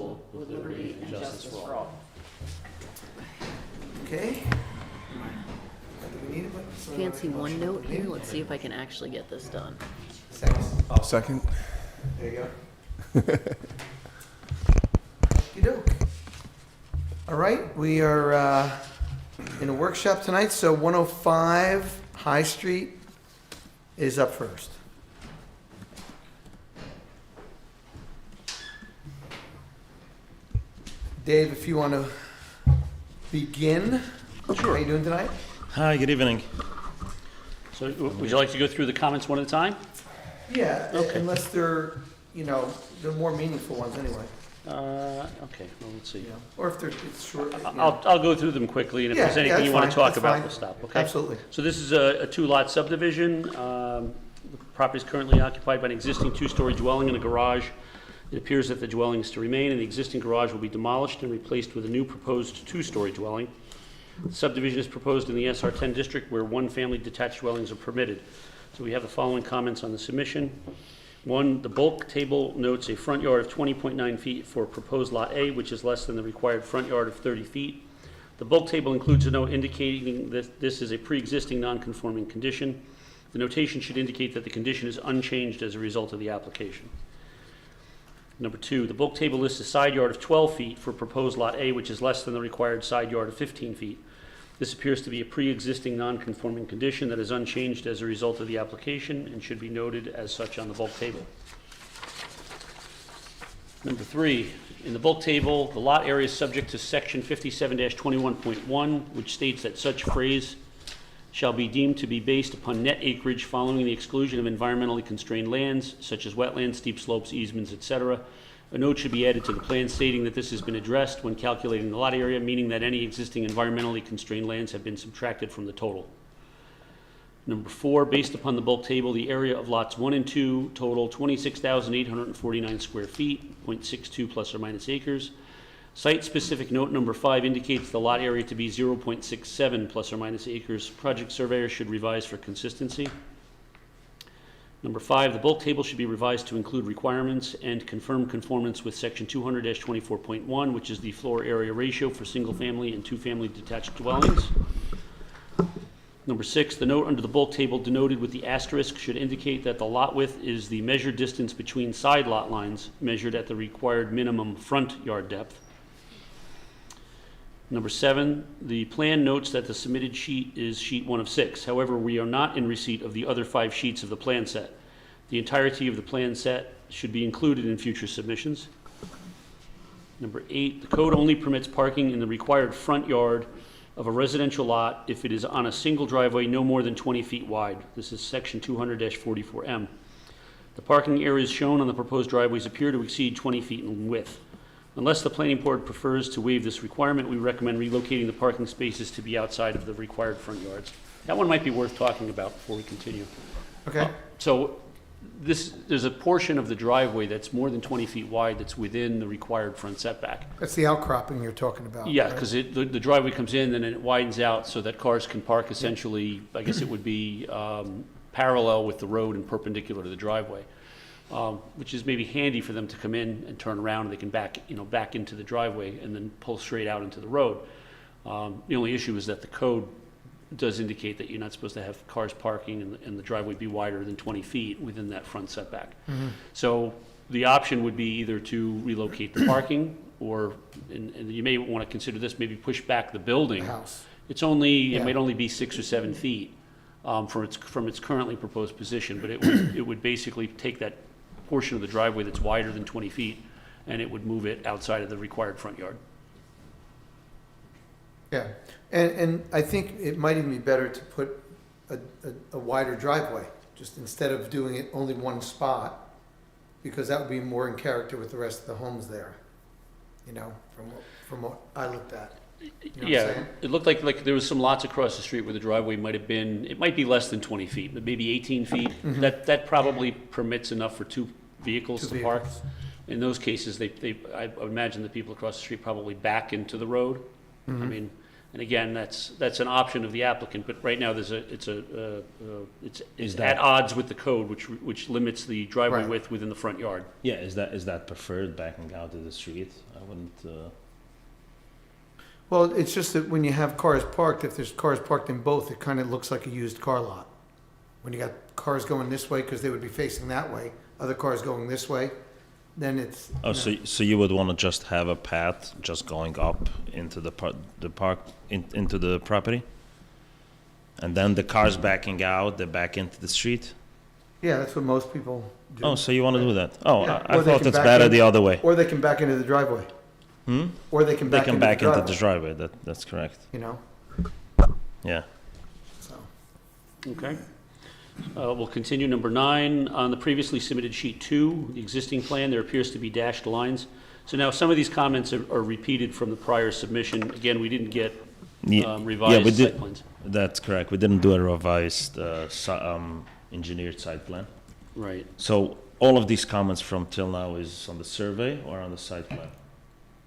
indivisible, with liberty and justice for all. Okay. Can't see one note here. Let's see if I can actually get this done. I'll second. There you go. Okey-doke. All right, we are in a workshop tonight, so 105 High Street is up first. Dave, if you want to begin. Sure. How are you doing tonight? Hi, good evening. So would you like to go through the comments one at a time? Yeah, Okay. unless they're, they're more meaningful ones anyway. Okay, well, let's see. Or if they're, it's short. I'll go through them quickly, and if there's anything that's you want to fine, talk that's about, fine. we'll stop, okay? Absolutely. So this is a two-lot subdivision. The property is currently occupied by an existing two-story dwelling and a garage. It appears that the dwelling is to remain, and the existing garage will be demolished and replaced with a new proposed two-story dwelling. The subdivision is proposed in the SR10 district where one-family detached dwellings are permitted. So we have the following comments on the submission. One, the bulk table notes a front yard of 20.9 feet for proposed Lot A, which is less than the required front yard of 30 feet. The bulk table includes a note indicating that this is a pre-existing non-conforming condition. The notation should indicate that the condition is unchanged as a result of the application. Number two, the bulk table lists a side yard of 12 feet for proposed Lot A, which is less than the required side yard of 15 feet. This appears to be a pre-existing non-conforming condition that is unchanged as a result of the application and should be noted as such on the bulk table. Number three, in the bulk table, the lot area is subject to section 57-21.1, which states that such phrase shall be deemed to be based upon net acreage following the exclusion of environmentally constrained lands, such as wetlands, steep slopes, easements, etc. A note should be added to the plan stating that this has been addressed when calculating the lot area, meaning that any existing environmentally constrained lands have been subtracted from the total. Number four, based upon the bulk table, the area of lots 1 and 2 total 26,849 square feet, 0.62 plus or minus acres. Site-specific note number 5 indicates the lot area to be 0.67 plus or minus acres. Project surveyor should revise for consistency. Number 5, the bulk table should be revised to include requirements and confirm conformance with section 200-24.1, which is the floor area ratio for single-family and two-family detached dwellings. Number 6, the note under the bulk table denoted with the asterisk should indicate that the lot width is the measured distance between side lot lines measured at the required minimum front yard depth. Number 7, the plan notes that the submitted sheet is sheet 1 of 6. However, we are not in receipt of the other 5 sheets of the plan set. The entirety of the plan set should be included in future submissions. Number 8, the code only permits parking in the required front yard of a residential lot if it is on a single driveway no more than 20 feet wide. This is section 200-44M. The parking areas shown on the proposed driveways appear to exceed 20 feet in width. Unless the planning board prefers to waive this requirement, we recommend relocating the parking spaces to be outside of the required front yards. That one might be worth talking about before we continue. Okay. So there's a portion of the driveway that's more than 20 feet wide that's within the required front setback. That's the outcropping you're talking about. Yeah, right? because the driveway comes in and then it widens out so that cars can park essentially, I guess it would be parallel with the road and perpendicular to the driveway. Which is maybe handy for them to come in and turn around, and they can back into the driveway and then pull straight out into the road. The only issue is that the code does indicate that you're not supposed to have cars parking and the driveway be wider than 20 feet within that front setback. Mm-hmm. So the option would be either to relocate the parking or, and you may want to consider this, maybe push back the building. The house. It's only, it might only be 6 or 7 feet from its currently proposed position, but it would basically take that portion of the driveway that's wider than 20 feet, and it would move it outside of the required front yard. Yeah, and I think it might even be better to put a wider driveway, just instead of doing it only one spot, because that would be more in character with the rest of the homes there, from what I looked at. You know what I'm saying? It looked like there was some lots across the street where the driveway might have been, it might be less than 20 feet, but maybe 18 feet. Mm-hmm. That probably permits enough for 2 vehicles to park. vehicles. In those cases, I would imagine the people across the street probably back into the road. Mm-hmm. I mean, And again, that's an option of the applicant, but right now it's Is at that- odds with the code, which limits the driveway Right. width within the front yard. Yeah, is that preferred backing out to the street? I wouldn't. Well, it's just that when you have cars parked, if there's cars parked in both, it kind of looks like a used car lot. When you got cars going this way, because they would be facing that way, other cars going this way, then it's. Oh, you know, so you would want to just have a path just going up into the into the property, and then the cars backing out, they back into the street. Yeah, that's what most people do. Oh, so you want to do that? Oh, Yeah, I or they thought can it's back better in- the other way. Or they can back into the driveway. Hmm? Or they can They back can into back the into driveway. the driveway. That's correct. You know, Yeah. so. Okay. We'll continue. Number 9, on the previously submitted sheet 2, the existing plan, there appears to be dashed lines. So now some of these comments are repeated from the prior submission. Again, we didn't get revised we site did. plans. That's correct. We didn't do a revised engineered site plan. Right. So all of these comments from till now is on the survey or on the site plan?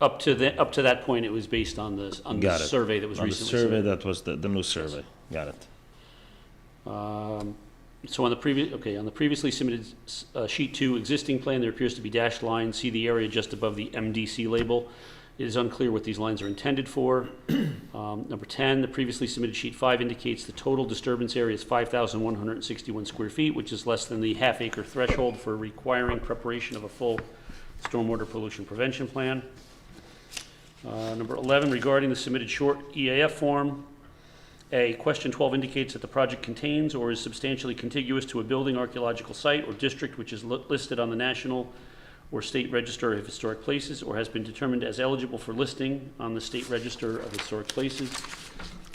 Up to that point, it was based on the Got it. survey that was On the recently survey, submitted. that was the new survey. Got it. So on the previously submitted sheet 2 existing plan, there appears to be dashed lines. See the area just above the MDC label. It is unclear what these lines are intended for. Number 10, the previously submitted sheet 5 indicates the total disturbance area is 5,161 square feet, which is less than the half-acre threshold for requiring preparation of a full stormwater pollution prevention plan. Number 11, regarding the submitted short EAF form, A, question 12 indicates that the project contains or is substantially contiguous to a building, archaeological site, or district which is listed on the National or State Register of Historic Places or has been determined as eligible for listing on the State Register of Historic Places.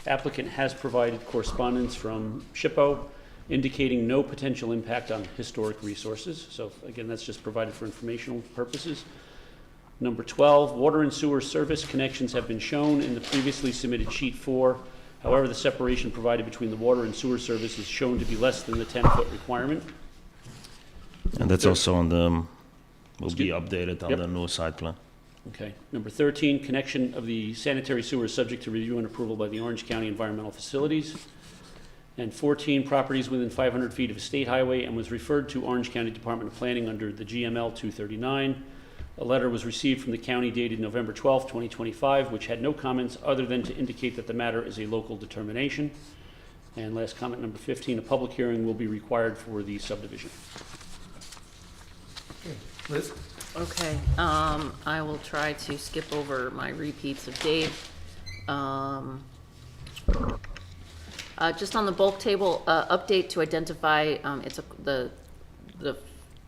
Applicant has provided correspondence from SHPO indicating no potential impact on historic resources. So again, that's just provided for informational purposes. Number 12, water and sewer service connections have been shown in the previously submitted sheet 4. However, the separation provided between the water and sewer service is shown to be less than the 10-foot requirement. And that's also on the, will be Excuse- updated on Yep. the new site plan. Okay. Number 13, connection of the sanitary sewer is subject to review and approval by the Orange County Environmental Facilities. And 14, properties within 500 feet of a state highway and was referred to Orange County Department of Planning under the GML 239. A letter was received from the county dated November 12, 2025, which had no comments other than to indicate that the matter is a local determination. And last comment, number 15, a public hearing will be required for the subdivision. Liz? Okay, I will try to skip over my repeats of Dave. Just on the bulk table, update to identify, the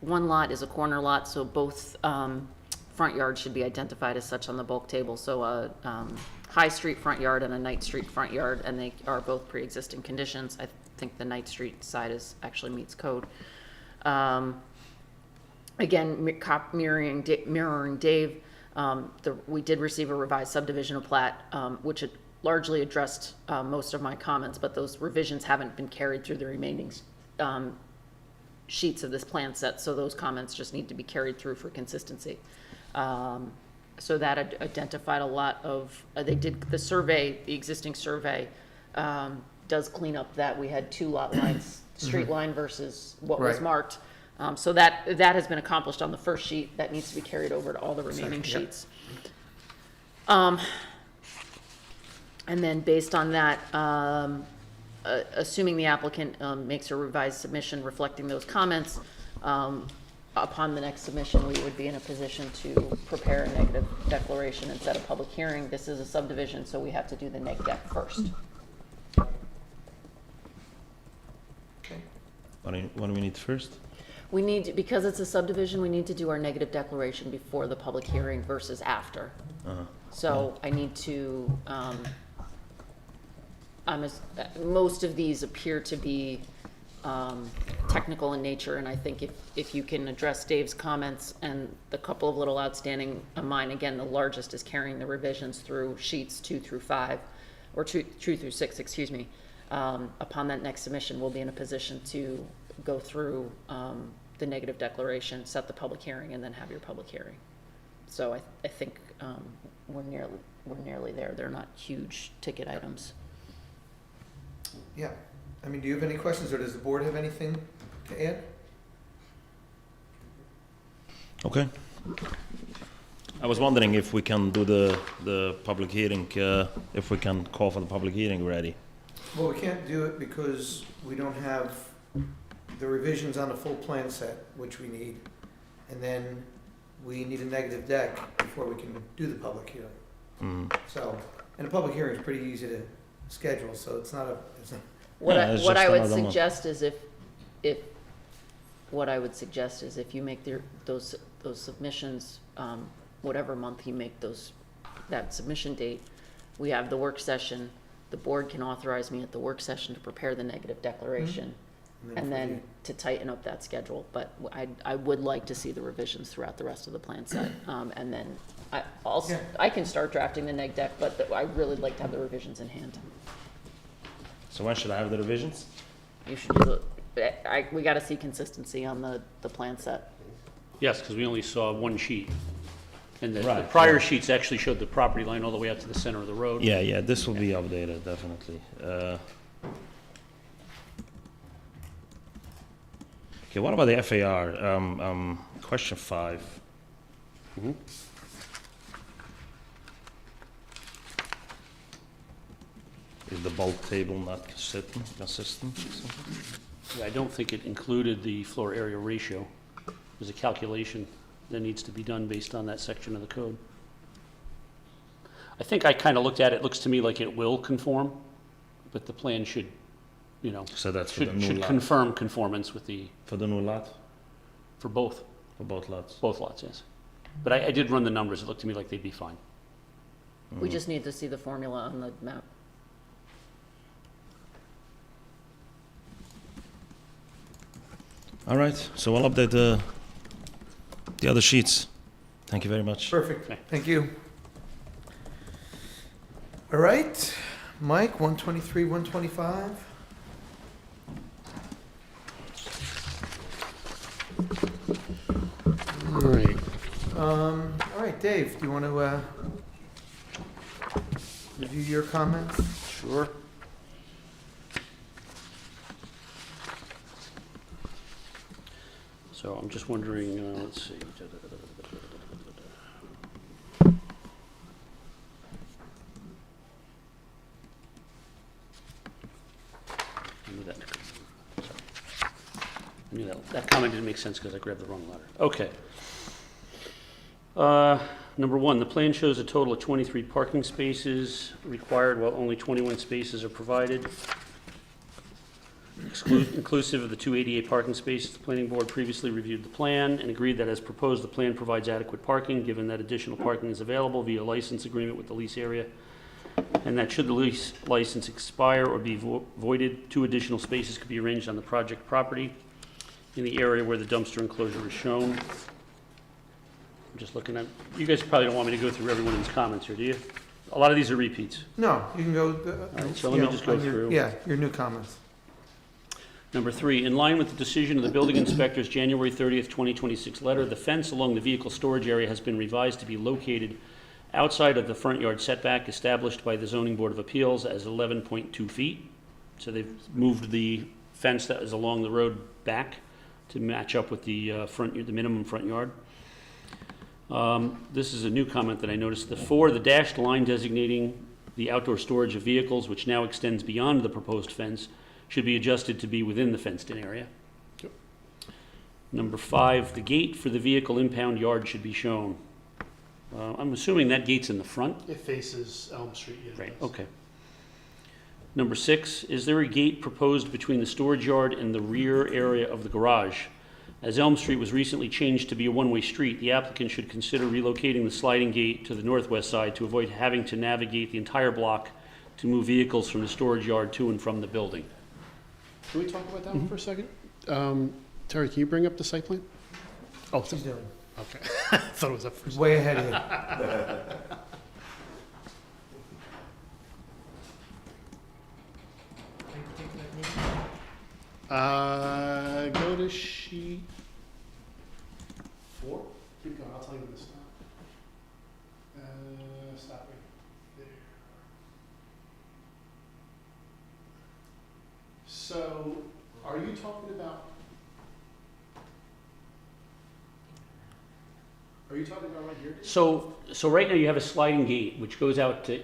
one lot is a corner lot, so both, front yards should be identified as such on the bulk table. So a, High Street front yard and a Knight Street front yard, and they are both pre-existing conditions. I think the Knight Street side actually meets code. Again, mirroring Dave, we did receive a revised subdivision plat, which had largely addressed most of my comments, but those revisions haven't been carried through the remaining sheets of this plan set, so those comments just need to be carried through for consistency. So that identified a lot of, they did the survey, the existing survey does clean up that we had 2 lot lines, street line versus what was Right. marked. So that has been accomplished on the first sheet. That needs to be carried over to all the remaining Second, yep. sheets. And then based on that, assuming the applicant makes a revised submission reflecting those comments, upon the next submission, we would be in a position to prepare a negative declaration and set a public hearing. This is a subdivision, so we have to do the neg deck first. Okay. What do we need first? We need, because it's a subdivision, we need to do our negative declaration before the public hearing versus after. So I need to, most of these appear to be technical in nature, and I think if you can address Dave's comments and the couple of little outstanding of mine, again, the largest is carrying the revisions through sheets 2 through 5, or 2 through 6, excuse me. Upon that next submission, we'll be in a position to go through the negative declaration, set the public hearing, and then have your public hearing. So I think we're nearly there. They're not huge ticket items. Yeah. I mean, do you have any questions, or does the board have anything to add? Okay. I was wondering if we can do the public hearing, if we can call for the public hearing already. Well, we can't do it because we don't have the revisions on the full plan set, which we need. And then we need a negative deck before we can do the public hearing. Mm. So, and a public hearing is pretty easy to schedule, so it's not. What Yeah, it's what just I would another month. suggest is what I would suggest is if you make those submissions, whatever month you make that submission date, we have the work session, the board can authorize me at the work session to prepare the negative declaration, and then to tighten up that schedule. But I would like to see the revisions throughout the rest of the plan set. And then I can start drafting the neg deck, but I really like to have the revisions in hand. So when should I have the revisions? You should do we gotta see consistency on the plan set. Yes, because we only saw one sheet. And the Right, prior right. sheets actually showed the property line all the way out to the center of the road. Yeah, this will be updated, definitely. Okay, what about the FAR? Question 5. Mhm. Is the bulk table not consistent? Yeah, I don't think it included the floor area ratio. There's a calculation that needs to be done based on that section of the code. I think I kind of looked at it, looks to me like it will conform, but the plan should, So that's for the new should lot? confirm conformance with For the new lot? for both For both lots? yes. But I did run the numbers, it looked to me like they'd be fine. We just need to see the formula on the map. All right, so I'll update the other sheets. Thank you very much. Perfect, Okay. thank you. All right, Mike, 123, 125. All right. All right, Dave, do you want to review your comments? Sure. So I'm just wondering, let's see. I knew that. Sorry. I knew that comment didn't make sense because I grabbed the wrong letter. Okay. Number 1, the plan shows a total of 23 parking spaces required while only 21 spaces are provided. Inclusive of the 288 parking spaces, the planning board previously reviewed the plan and agreed that as proposed, the plan provides adequate parking, given that additional parking is available via license agreement with the lease area, and that should the lease license expire or be voided, 2 additional spaces could be arranged on the project property in the area where the dumpster enclosure is shown. I'm just looking at, you guys probably don't want me to go through every one of these comments here, do you? A lot of these are repeats. No, you can go. right, so let me just go through. Yeah, your new comments. Number 3, in line with the decision of the building inspector's January 30th, 2026 letter, the fence along the vehicle storage area has been revised to be located outside of the front yard setback established by the Zoning Board of Appeals as 11.2 feet. So they've moved the fence that is along the road back to match up with the the minimum front yard. This is a new comment that I noticed. The dashed line designating the outdoor storage of vehicles, which now extends beyond the proposed fence, should be adjusted to be within the fenced-in area. Yep. Number 5, the gate for the vehicle impound yard should be shown. I'm assuming that gate's in the front? It faces Elm Street, yeah. Right, okay. Number 6, is there a gate proposed between the storage yard and the rear area of the garage? As Elm Street was recently changed to be a one-way street, the applicant should consider relocating the sliding gate to the northwest side to avoid having to navigate the entire block to move vehicles from the storage yard to and from the building. Can we talk about that one for a second? Terry, can you bring up the site plan? Oh, He's doing. okay. I thought it was up first. Way ahead of you. Go to sheet 4. Keep going, I'll tell you when to stop. you talking about? Are you talking about right here? Dave? So right now you have a sliding gate which goes out to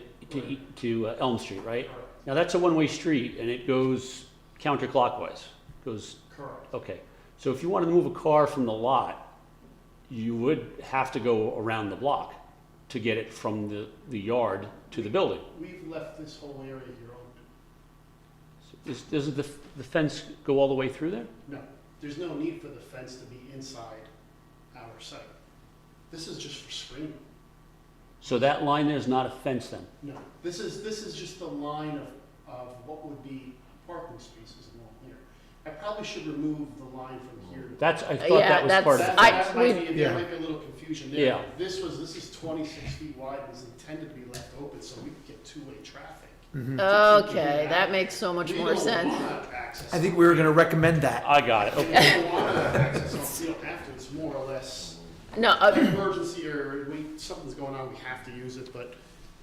Elm Street, right? Now that's a one-way street and it goes counterclockwise. Goes, Correct. okay. So if you wanted to move a car from the lot, you would have to go around the block to get it from the yard to the building. We've left this whole area here open. Does the fence go all the way through there? No, there's no need for the fence to be inside our site. This is just for screening. So that line there is not a fence then? No, this is just the line of what would be parking spaces along here. I probably should remove the line from here. I thought Yeah, that was part of that's- the I- fence. That might be, Yeah. there might be a little confusion there. Yeah. This is 26 feet wide, it was intended to be left open so we could get two-way traffic. Okay, that makes so much We more don't sense. want access. I think we were gonna recommend that. I got it, We okay. don't want access, you don't have to, it's more or less No, emergency or something's going on, we have to use it, but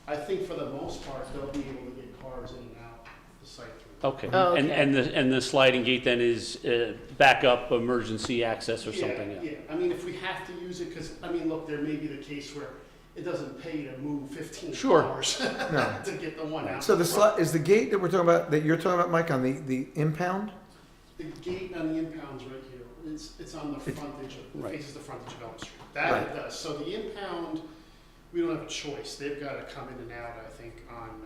I think for the most part, they'll be able to get cars in and out the site through. Okay, Oh, and, okay. and the sliding gate then is backup emergency access or something? Yeah, I mean, if we have to use it, because, I mean, look, there may be the case where it doesn't pay to move 15 Sure. cars No. to get the one out. So is the gate that we're talking about, that you're talking about, Mike, on the impound? The gate on the impound's right here, it's on the frontage, it Right. faces the frontage of Elm Street. That Right. it does, so the impound, we don't have a choice, they've got to come in and out, I think, on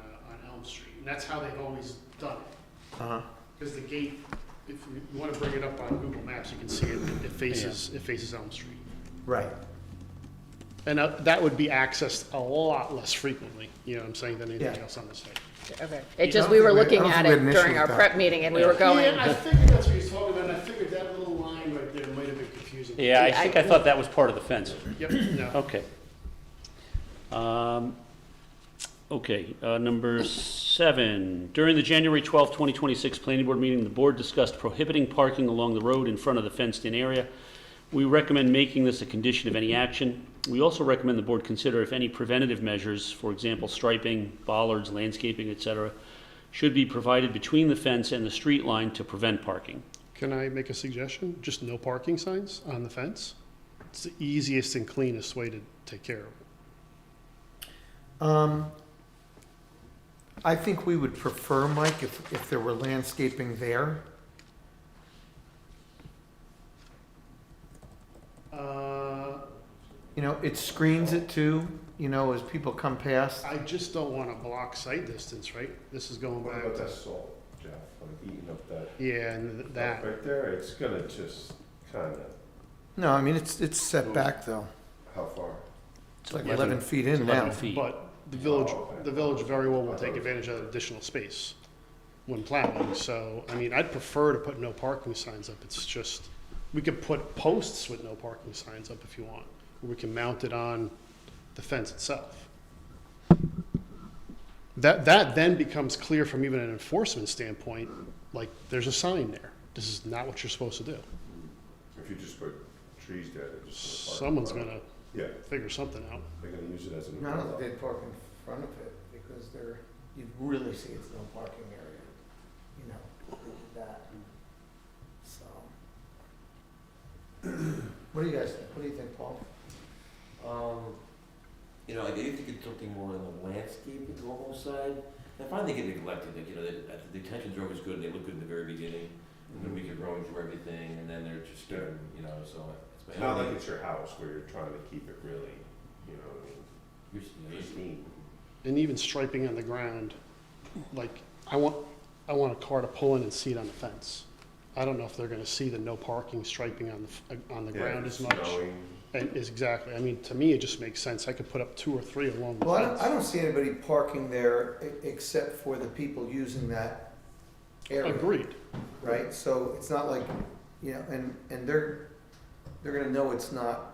Elm Street, and that's how they've always done it. Uh-huh. Because the gate, if you want to bring it up on Google Maps, you can see it, it faces Elm Street. Right. And that would be accessed a lot less frequently, you know what I'm saying, than anything Yeah. else on the site. okay. It just, we were looking I don't at think we had it an during issue our with prep that. meeting and we were going, Yeah, I figured that's what he was talking about, and I figured that little line right there might have been confusing. Yeah, I thought that was part of the fence. Yep, no. Okay. Okay, number 7, during the January 12th, 2026 Planning Board meeting, the board discussed prohibiting parking along the road in front of the fenced-in area. We recommend making this a condition of any action. We also recommend the board consider if any preventative measures, for example, striping, bollards, landscaping, etc., should be provided between the fence and the street line to prevent parking. Can I make a suggestion? Just no parking signs on the fence? It's the easiest and cleanest way to take care of it. I think we would prefer, Mike, if there were landscaping there. You know, it screens it too, you know, as people come past. I just don't want to block sight distance, right? This is going What back about to, that salt, Jeff, like eating up that, yeah, and that, right there, it's gonna just kinda, No, I mean, it's set back though. how far? It's like 11 11 feet It's in 11 now. feet. but the village very well will take advantage of that additional space when plowing, so, I mean, I'd prefer to put no parking signs up, it's just, we could put posts with no parking signs up if you want, or we can mount it on the fence itself. That then becomes clear from even an enforcement standpoint, like, there's a sign there, this is not what you're supposed to do. If you just put trees there, they're just gonna park. Someone's gonna Yeah, figure something out. they're gonna use it as an. I don't think they'd park in front of it because you really see it's no parking area, you know, that. So. What do you guys think? What do you think, Paul? You know, I do think it's something more on the landscaping almost side. I find they get neglected, like, you know, the detentions are always good, and they look good in the very beginning, and then we get growing through everything, and then they're just, you know, so. It's not like it's your house where you're trying to keep it really, you know what I mean, pristine. And even striping on the ground, like, I want a car to pull in and see it on the fence. I don't know if they're gonna see the no parking striping on the Yeah, ground as it's much. snowing. And is exactly, I mean, to me, it just makes sense, I could put up 2 or 3 along the Well, fence. I don't see anybody parking there except for the people using that area. Agreed, Right, so it's not like, you know, and they're gonna know it's not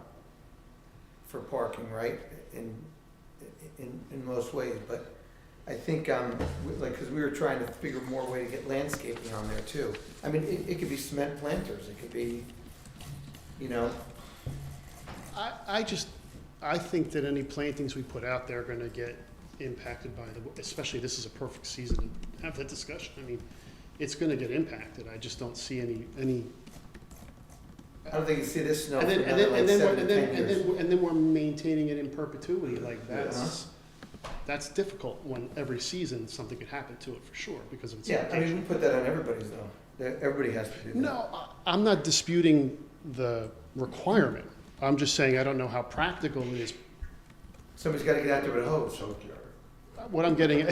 for parking, right? In most ways, but I think, like, cause we were trying to figure more way to get landscaping on there too. I mean, it could be cement planters, it could be, you know, I think that any plantings we put out there are gonna get impacted by especially this is a perfect season to have that discussion. I mean, it's gonna get impacted. I just don't see any. I don't think you see this snow for And then, another like 7 to 10 years. and then we're maintaining it in perpetuity, like that's difficult when every season something could happen to it for sure, because of its Yeah, I mean, we location. put that on everybody's though. Everybody has to do that. No, I'm not disputing the requirement. I'm just saying I don't know how practical it is. Somebody's gotta get out there with a hose. What I'm getting,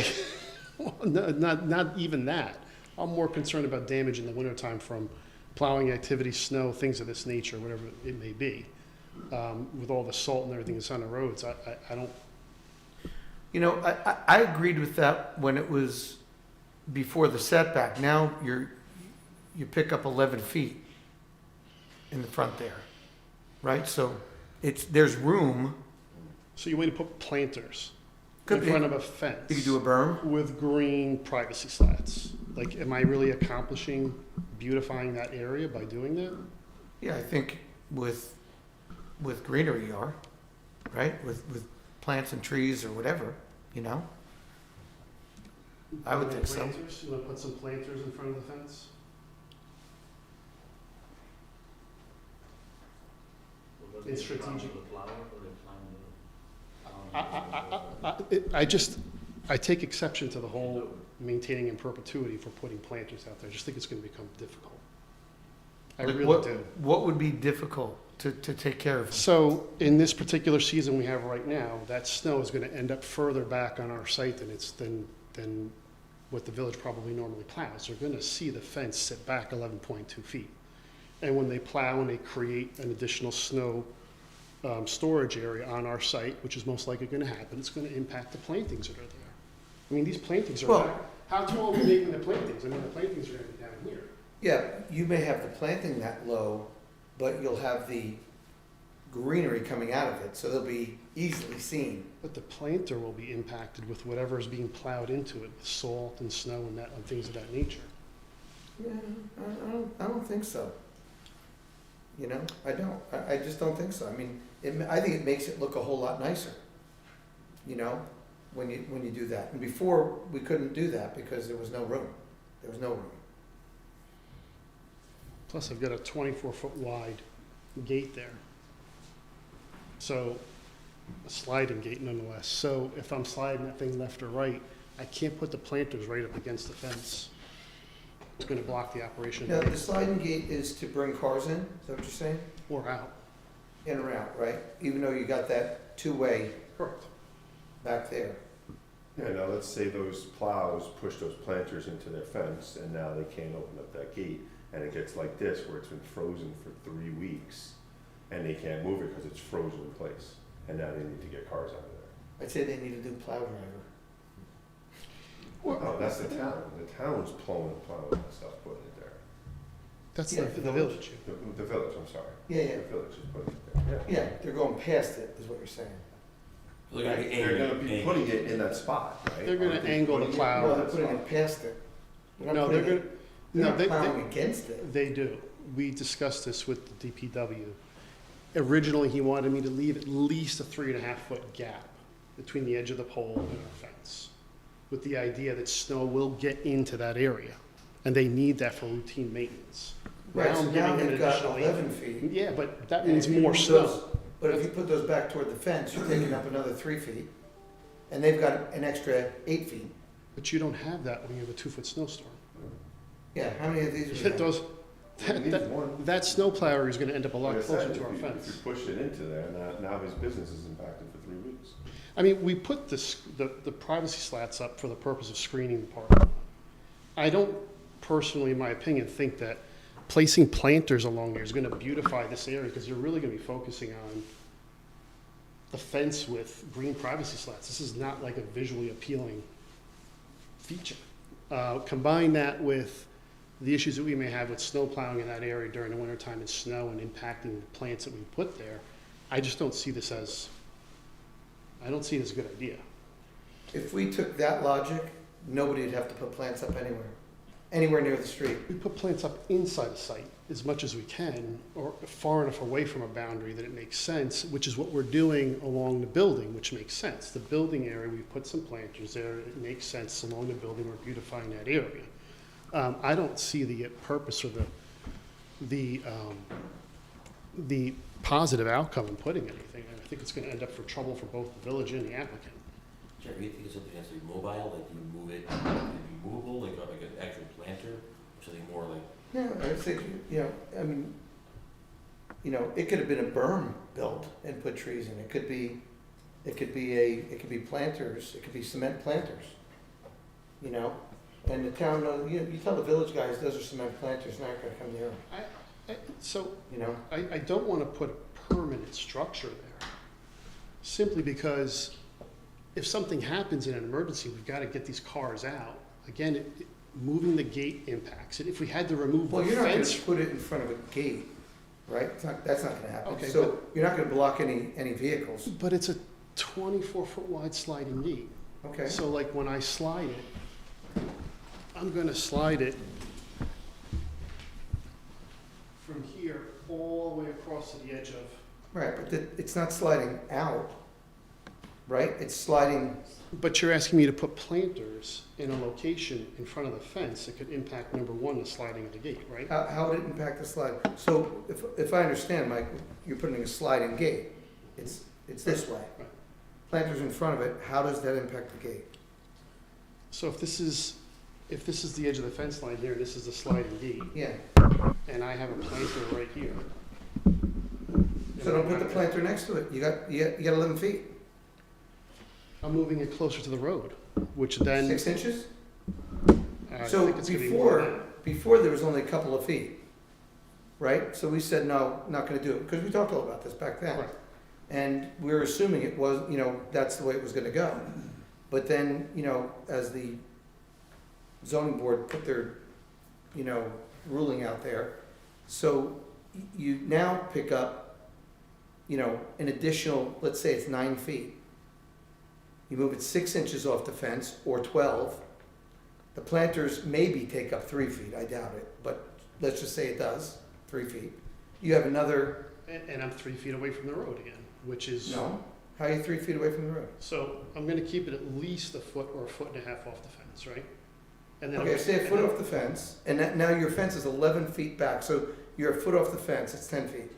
not even that. I'm more concerned about damage in the wintertime from plowing activity, snow, things of this nature, whatever it may be. With all the salt and everything that's on the roads, I don't, You know, I agreed with that when it was before the setback. Now you pick up 11 feet in the front there, right? So there's room. so you want to put planters Could in be. front of a fence. You could do a berm. With green privacy slats. Like, am I really accomplishing beautifying that area by doing that? Yeah, I think with greenery you are, right? With plants and trees or whatever, you know? I would think so. Planters? You want to put some planters in front of the fence? In strategic. I take exception to the whole maintaining in perpetuity for putting planters out there. I just think it's going to become difficult. I Like, really do. What would be difficult to take care of? So in this particular season we have right now, that snow is going to end up further back on our site than what the village probably normally plows. They're going to see the fence sit back 11.2 feet. And when they plow and they create an additional snow storage area on our site, which is most likely going to happen, it's going to impact the plantings that are there. I mean, these plantings are Well- back. How tall are we making the plantings? I mean, the plantings are going to be down here. Yeah, you may have the planting that low, but you'll have the greenery coming out of it, so they'll be easily seen. But the planter will be impacted with whatever is being plowed into it, with salt and snow and things of that nature. Yeah, I don't think so. You know, I just don't think so. I mean, I think it makes it look a whole lot nicer, you know, when you do that. And before, we couldn't do that because there was no room. There was no room. Plus, I've got a 24-foot wide gate there. So, a sliding gate nonetheless. So if I'm sliding that thing left or right, I can't put the planters right up against the fence. It's going to block the operation Now, the sliding gate is to bring cars in, is that what you're saying? or out. In or out, right? Even though you got that two-way Correct. back there. Yeah, now let's say those plows push those planters into their fence and now they can't open up that gate and it gets like this where it's been frozen for 3 weeks and they can't move it because it's frozen in place and now they need to get cars out of there. I'd say they need a new plow driver. No, that's the town. The town's plowing that stuff, putting it there. That's Yeah, the village. The village, I'm sorry. Yeah, yeah. The village is putting it there. Yeah, they're going past it, is what you're saying. They're gonna be They're gonna angry, be angry. putting it in that spot, right? They're gonna Aren't they angle the putting it- plow. No, they're putting it past it. They're not No, putting they're it- going to, they're no, not they, plowing against it. they do. We discussed this with the DPW. Originally, he wanted me to leave at least a 3.5-foot gap between the edge of the pole and our fence, with the idea that snow will get into that area, and they need that for routine maintenance. Right, so I'm now giving them they've got additional 11 feet. Yeah, but that And means if you more move snow. those- But if you put those back toward the fence, you're taking up another 3 feet, and they've got an extra 8 feet. But you don't have that when you have a 2-foot snowstorm. Yeah, how many of these do we have? Those, Well, he needs one. that snow plower is gonna end up a lot Like I closer said, to our if you fence. push it into there, now his business is impacted for 3 weeks. I mean, we put the privacy slats up for the purpose of screening the park. I don't personally, in my opinion, think that placing planters along there is gonna beautify this area, because you're really gonna be focusing on the fence with green privacy slats. This is not like a visually appealing feature. Combine that with the issues that we may have with snow plowing in that area during the wintertime and snow and impacting the plants that we put there, I just don't see this as, I don't see it as a good idea. If we took that logic, nobody'd have to put plants up anywhere near the street. We put plants up inside a site as much as we can, or far enough away from a boundary that it makes sense, which is what we're doing along the building, which makes sense. The building area, we put some planters there, it makes sense along the building, we're beautifying that area. I don't see the purpose or the positive outcome in putting anything. I think it's gonna end up for trouble for both the village and the applicant. Jeff, you think something has to be mobile, like you move it, can it be movable, like an actual planter, or something more like? No, I think, you know, I mean, you know, it could have been a berm built and put trees in. It could be planters, it could be cement planters, you know? And the town, you tell the village guys, those are cement planters, they're not gonna come near them, So, you know? I don't wanna put a permanent structure there, simply because if something happens in an emergency, we've gotta get these cars out. Again, moving the gate impacts it. If we had to remove the Well, you're not gonna fence. put it in front of a gate, right? That's not gonna happen. Okay, So you're not gonna block any vehicles, But it's a 24-foot wide sliding gate. okay? So like when I slide it, I'm gonna slide it from here all the way across to the edge of, Right, but it's not sliding out, right? It's sliding, but you're asking me to put planters in a location in front of the fence that could impact, number one, the sliding of the gate, right? how would it impact the slide? So if I understand, Mike, you're putting a sliding gate. It's this way. Right. Planters in front of it, how does that impact the gate? So if this is the edge of the fence line here, this is the sliding gate, Yeah, and I have a planter right here. so don't put the planter next to it. You got 11 feet, I'm moving it closer to the road, which then, 6 inches? I So think it's gonna be more than that. before there was only a couple of feet, right? So we said, no, not gonna do it, because we talked all about this back then. Right. And we were assuming it was, you know, that's the way it was gonna go. But then, you know, as the zoning board put their, you know, ruling out there, so you now pick up, you know, an additional, let's say it's 9 feet. You move it 6 inches off the fence, or 12. The planters maybe take up 3 feet, I doubt it, but let's just say it does, 3 feet. You have another, And I'm 3 feet away from the road again, which is. no, how are you 3 feet away from the road? So I'm gonna keep it at least a foot or a foot and a half off the fence, right? And then Okay, say a foot off the fence, and now your fence is 11 feet back, so you're a foot off the fence, it's 10 feet.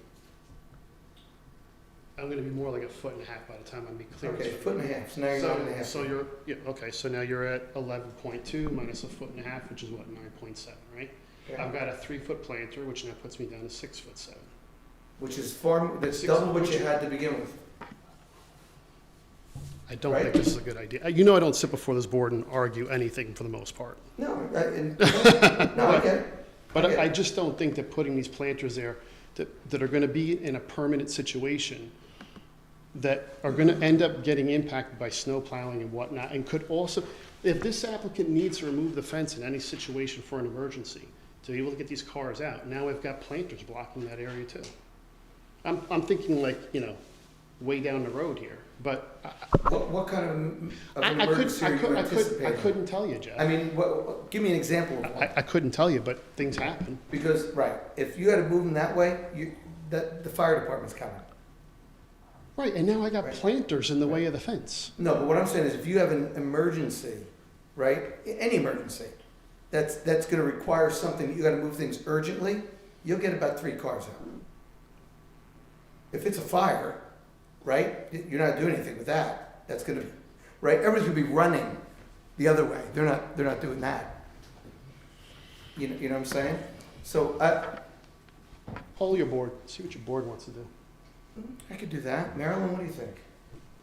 I'm gonna be more like a foot and a half by the time I'm be clear. Okay, foot and a half, so now you're 9.5. So you're, yeah, okay, so now you're at 11.2 minus a foot and a half, which is what, 9.7, right? Okay. I've got a 3-foot planter, which now puts me down to 6'7". Which is that's 6 double what you which- had to begin with. I don't Right. think this is a good idea. You know I don't sit before this board and argue anything for the most part. No, no, I get it. But Okay. I just don't think that putting these planters there that are gonna be in a permanent situation, that are gonna end up getting impacted by snow plowing and whatnot, and could also, if this applicant needs to remove the fence in any situation for an emergency, to be able to get these cars out, now we've got planters blocking that area too. I'm thinking like, you know, way down the road here, but What kind of an I emergency are you anticipating? couldn't tell you, Jeff. I mean, give me an example of one. I couldn't tell you, but things happen. Because, right, if you had to move them that way, the fire department's coming. Right, and now I got Right. planters in the way of the fence. No, but what I'm saying is if you have an emergency, right, any emergency, that's gonna require something, you gotta move things urgently, you'll get about 3 cars out. If it's a fire, right, you're not doing anything with that. That's gonna, right, everybody's gonna be running the other way. They're not doing that. You know what I'm saying? So Poll your board, see what your board wants to do. I could do that. Marilyn, what do you think?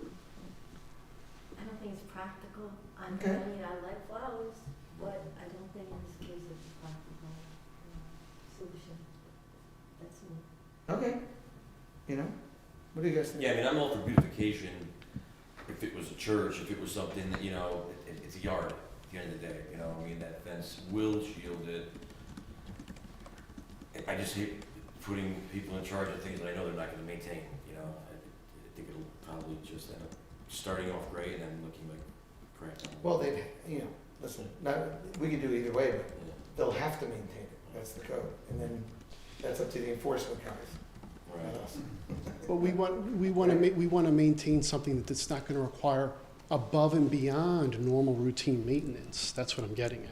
I don't think it's practical. I Okay. mean, I like flowers, but I don't think in this case it's a practical solution. That's me. Okay. You know, what do you guys think? Yeah, I mean, I'm all for beautification, if it was a church, if it was something that, you know, it's a yard at the end of the day, you know, I mean, that fence will shield it. I just hate putting people in charge of things that I know they're not gonna maintain, you know, I think it'll probably just end up starting off great and then looking like crap. Well, listen, we could do either way, but Yeah, they'll have to maintain it. That's the code. And then that's up to the enforcement guys, not right. us. But we want to maintain something that's not going to require above and beyond normal routine maintenance. That's what I'm getting at.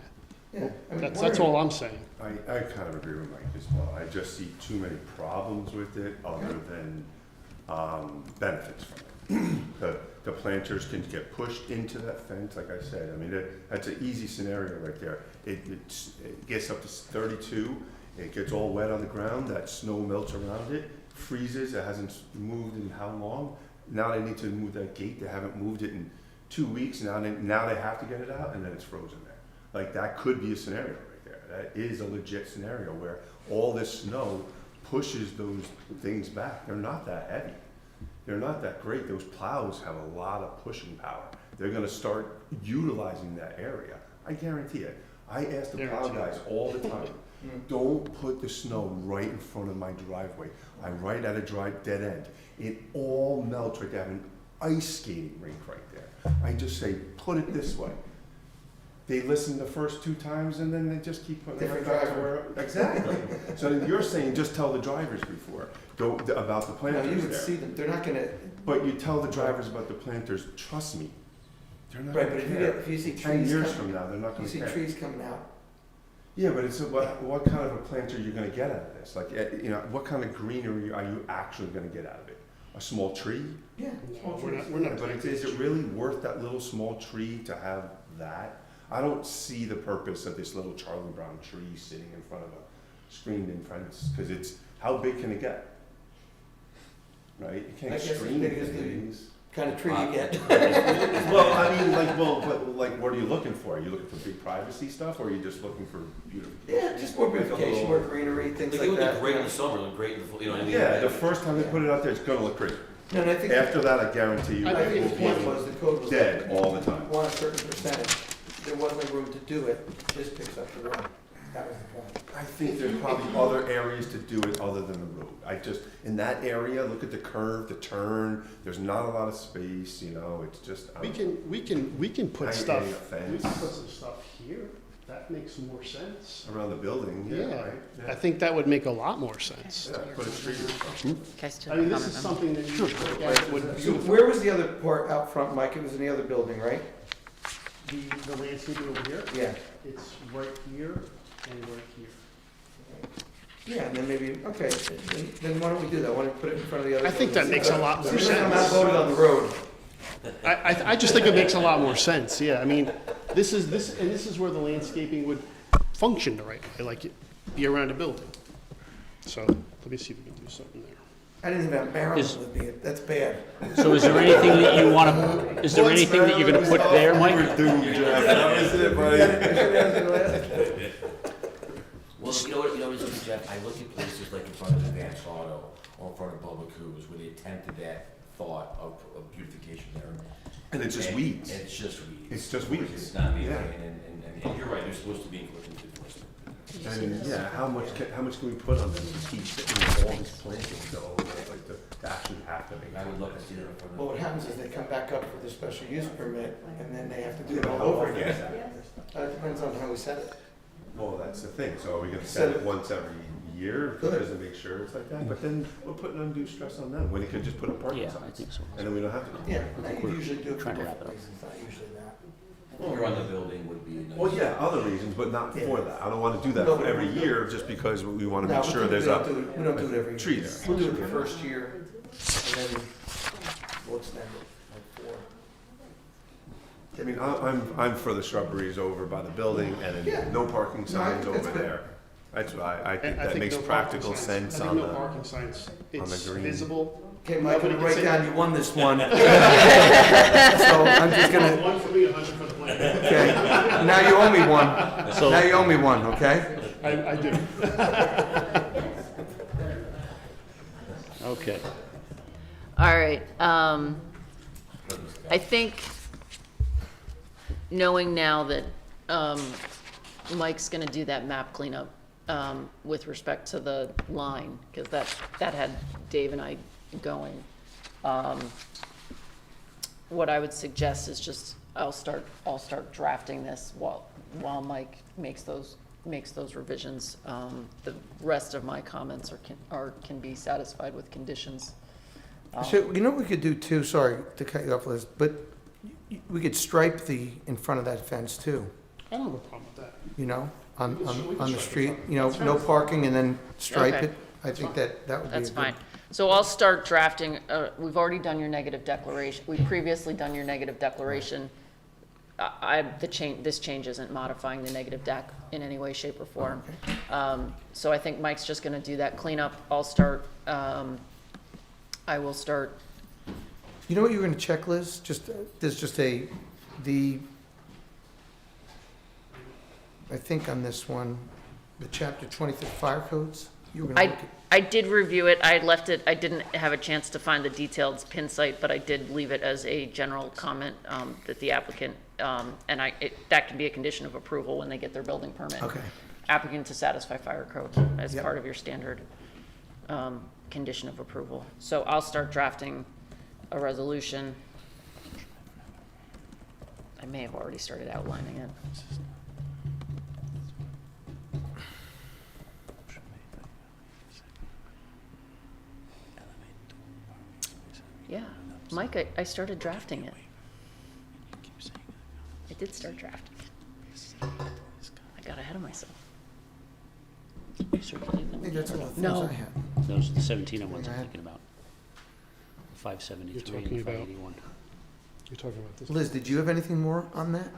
Yeah, I mean, That's all I'm saying. I kind of agree with Mike as well. I just see too many problems with it other than benefits from it. The planters can get pushed into that fence, like I said. I mean, that's an easy scenario right there. It gets up to 32, it gets all wet on the ground, that snow melts around it, freezes, it hasn't moved in how long? Now they need to move that gate, they haven't moved it in 2 weeks, now they have to get it out, and then it's frozen there. Like, that could be a scenario right there. That is a legit scenario where all this snow pushes those things back. They're not that heavy. They're not that great. Those plows have a lot of pushing power. They're gonna start utilizing that area. I guarantee it. I ask the plow guys all the time, don't put the snow right in front of my driveway. I'm right at a dead end. It all melts right there. I have an ice skating rink right there. I just say, put it this way. They listen the first 2 times and then they just keep putting it Different right back to driver. where. Exactly. So then you're saying just tell the drivers before, about the No, planters you would there. see them, they're not gonna, But you tell the drivers about the planters, trust me, they're not right, gonna but if you, care. if you see 10 trees, years from now, they're not you gonna see care. trees coming out, Yeah, but it's, what kind of a planter are you gonna get out of this? Like, what kind of greenery are you actually gonna get out of it? A small tree? yeah. We're not. But is it really worth that little small tree to have that? I don't see the purpose of this little Charlie Brown tree sitting in front of a screened-in fence, because it's, how big can it get? Right, you I can't guess as screen big as the- things. Kind of tree you get. Well, I mean, but what are you looking for? Are you looking for big privacy stuff, or are you just looking for beautification? Yeah, just more beautification, more greenery, things Like, like it would that. look great in the summer, look great in the, you know what I mean? Yeah, the first time they put it out there, it's gonna look great. No, and I think, After that, I guarantee you, I it think the point will was, the code be was. dead all the time. Want a certain percentage, there wasn't room to do it, this picks up the room, that was the point. I think there's probably other areas to do it other than the road. In that area, look at the curve, the turn, there's not a lot of space, it's just. We can put Hanging stuff, a we fence. can put some stuff here. That makes more sense. Around the building, yeah, Yeah, right? I think that would make a lot more sense. Yeah, put a tree. Guys, still I mean, have this is comment on something that you should look at, would So beautify. where was the other part out front, Mike? It was in the other building, right? The landscaping over here, Yeah. it's right here and right here. Yeah, and then maybe, okay, then why don't we do that? Why don't we put it in front of the other? I think that building? makes a lot more Seems like I'm sense. outvoted on the road. I just think it makes a lot more sense, yeah. I mean, this is where the landscaping would function the right way, like be around a building. So, let me see if we can do something there. I didn't even have Maryland Is- with me, that's bad. So is there anything that you want to, is there anything that you're going to put there, Mike? That was it, buddy. Well, you know what, Jeff, I look at places like in front of Advanced Auto or in front of Bubba Coos where they attempted that thought of beautification there. And it's just And- weeds. And it's just weeds. It's just weeds. It's not me, Yeah. and you're right, they're supposed to be included in enforcement. And yeah, how much can we put on them to keep all these plantings though, like to actually happen? I would love to see that in front of. Well, what happens is they come back up for the special use permit, and then they have to do Yeah, it but all how over often is again. that? It depends on how we set it. Well, that's the thing, so are we gonna set it once every year, Good. just to make sure it's like that? But then we're putting undue stress on them, when they could just put up parking Yeah, I signs, think so. and then we don't have to. Yeah, you usually do it for trying to wrap different it up. reasons, not usually that. You're on the building would be a nice. Well, yeah, other reasons, but not for Yeah. that. I don't wanna do that No, for but- every year, just because we wanna No, make we sure don't- there's we a. don't do it- We don't do it every tree year. there. We'll do it the first year, and then we'll extend it like 4. I mean, I'm for the shrubberies over by the building and Yeah. then no parking signs No, that's over good. there. That's why I I think that think makes no practical parking signs. sense I on think no the. parking signs, it's green. visible. Okay, Mike, I'm Nobody gonna can write say- down you won this one. So I'm just gonna, One for me, 100 for the plan. okay, now you owe me one. So- Now you owe me one, okay? I do. Okay. All right, I think, knowing now that, Mike's gonna do that map cleanup, with respect to the line, because that had Dave and I going. What I would suggest is just, I'll start drafting this while Mike makes those revisions. The rest of my comments can be satisfied with conditions. So, you know what we could do too, sorry to cut you off, Liz, but we could stripe the, in front of that fence too. I don't have a problem with that. you know, on, We can on the stripe street, it. you know, no parking and then stripe Okay. it. I think that would be a That's good. fine. So I'll start drafting, we've already done your negative declaration, we've previously done your negative declaration. This change isn't modifying the negative deck in any way, shape, or form. So I think Mike's just gonna do that cleanup. I'll start, I will start, You know what you're gonna check, Liz? There's just I think on this one, the chapter 23 fire codes, you were gonna look at. I did review it, I left it, I didn't have a chance to find the detailed pin site, but I did leave it as a general comment, that the applicant, and that can be a condition of approval when they get their building permit. Okay. Applicant to satisfy fire code as Yep. part of your standard, condition of approval. So I'll start drafting a resolution. I may have already started outlining it. Yeah, Mike, I started drafting it. I did start drafting it. I got ahead of myself. You circulated I them? think that's all the things No. I had. Those are the 17 ones Go I'm ahead. thinking about. 573 You're talking and about- 581. You're talking about this. Liz, did you have anything more on that?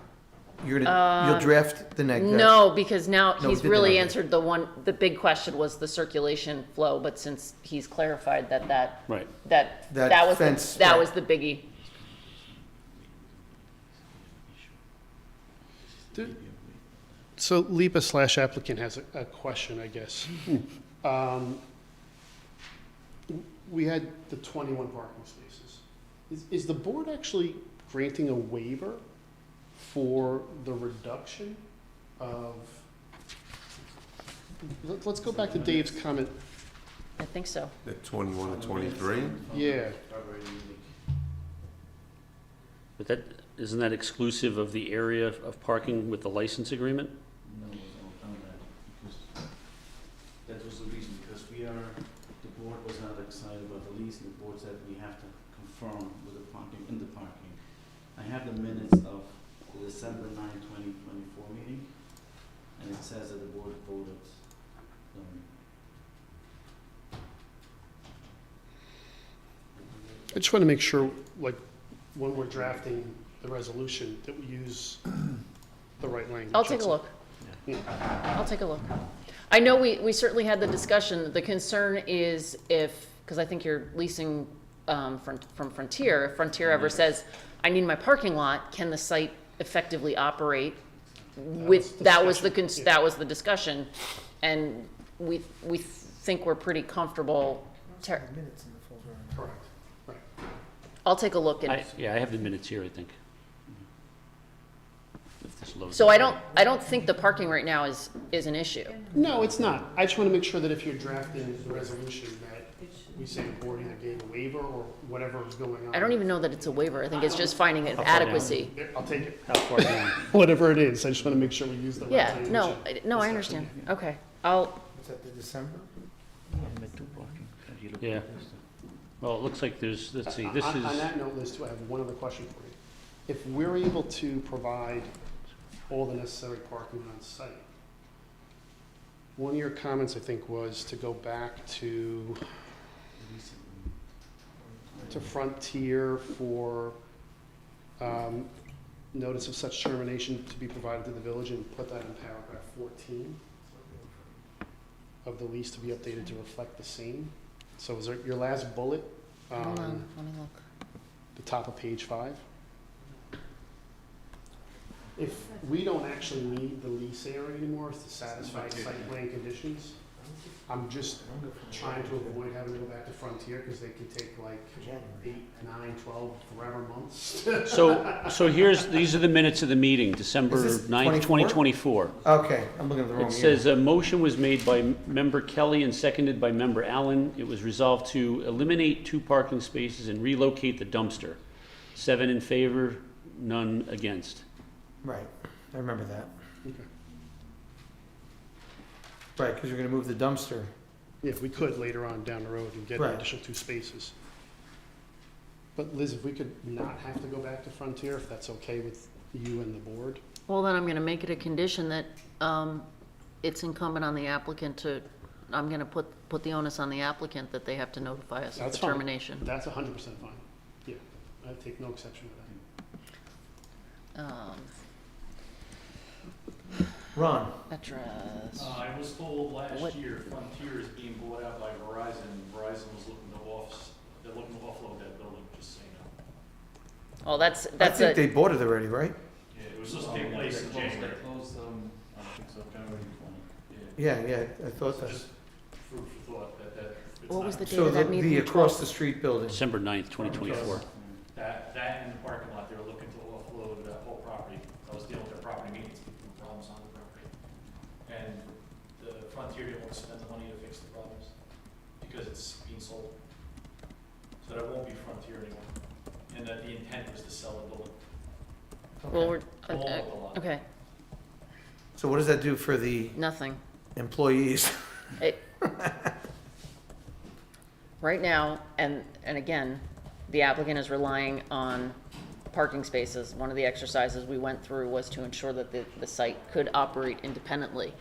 You'll draft the negative. No, because now No, we he's did the really negative. answered the big question was the circulation flow, but since he's clarified Right. That was, fence, that right. was the biggie. So LIPA/applicant has a question, I guess. We had the 21 parking spaces. Is the board actually granting a waiver for the reduction of, let's go back to Dave's comment. I think so. The 21 to 23? Yeah, But isn't that exclusive of the area of parking with the license agreement? No, we don't done that, because that was the reason, because the board was not excited about the lease, and the board said we have to confirm with the parking, in the parking. I have the minutes of the December 9, 2024 meeting, and it says that the board voted, I just want to make sure, like, when we're drafting the resolution, that we use the right language. I'll take a look. I'll take a look. I know we certainly had the discussion. The concern is because I think you're leasing from Frontier. If Frontier ever says, I need my parking lot, can the site effectively operate with, that was the discussion. And we think we're pretty comfortable. Minutes in the folder. Correct, right. I'll take a look and. I have the minutes here, I think. If this loads So up. I don't think the parking right now is an issue. No, it's not. I just want to make sure that if you're drafting the resolution, that we say the board either gave a waiver or whatever is going on. I don't even know that it's a waiver. I think it's just finding an How far down? adequacy. Yeah, I'll take it. How far down? Whatever it is, I just want to make sure we use the right Yeah, language. no, I understand. Okay, I'll, Was that the December? Yeah. Well, it looks like there's, let's see, this On is, that note, Liz, too, I have one other question for you. If we're able to provide all the necessary parking on site, one of your comments, I think, was to go back to Frontier for notice of such termination to be provided to the village, and put that in paragraph 14 of the lease to be updated to reflect the same. So is there your last bullet hold on on, let me look. the top of page 5? If we don't actually need the lease area anymore to satisfy site plan conditions, I'm just trying to avoid having to go back to Frontier, because they could take like 8, 9, 12, forever months. so these are the minutes of the meeting, December Is this 9th, 2024. Okay, I'm looking at the wrong year. It says a motion was made by member Kelly and seconded by member Allen. It was resolved to eliminate 2 parking spaces and relocate the dumpster. 7 in favor, none against. Right, I remember that. Okay. Right, because you're gonna move the dumpster. Yeah, we could later on down the road and get an Right. additional 2 spaces. But Liz, if we could not have to go back to Frontier, if that's okay with you and the board? Well, then I'm gonna make it a condition that, it's incumbent on the applicant to, I'm gonna put the onus on the applicant that they have to notify us of That's the fine. termination. That's 100% fine. Yeah, I take no exception to that. Ron, Address, I was told What- last year Frontier is being bought out by Verizon, and Verizon was they're looking to offload that building, just so you know. oh, that's I think a, they bought it already, right? Yeah, it was supposed to take place in They January. closed, I think so, January 20. Yeah, I thought So that. just food for thought that it's what was not- the date So of that meeting? the across the street building. December 9th, 2024. That and the parking lot, they were looking to offload that whole property. I was dealing with their property maintenance people, problems on the property. And the Frontier didn't want to spend the money to fix the problems because it's being sold. So that won't be Frontier anymore. And that the intent was to sell the building. Well, we're, All of the lot. okay, So what does that do for the nothing. employees? Right now, and again, the applicant is relying on parking spaces. One of the exercises we went through was to ensure that the site could operate independently.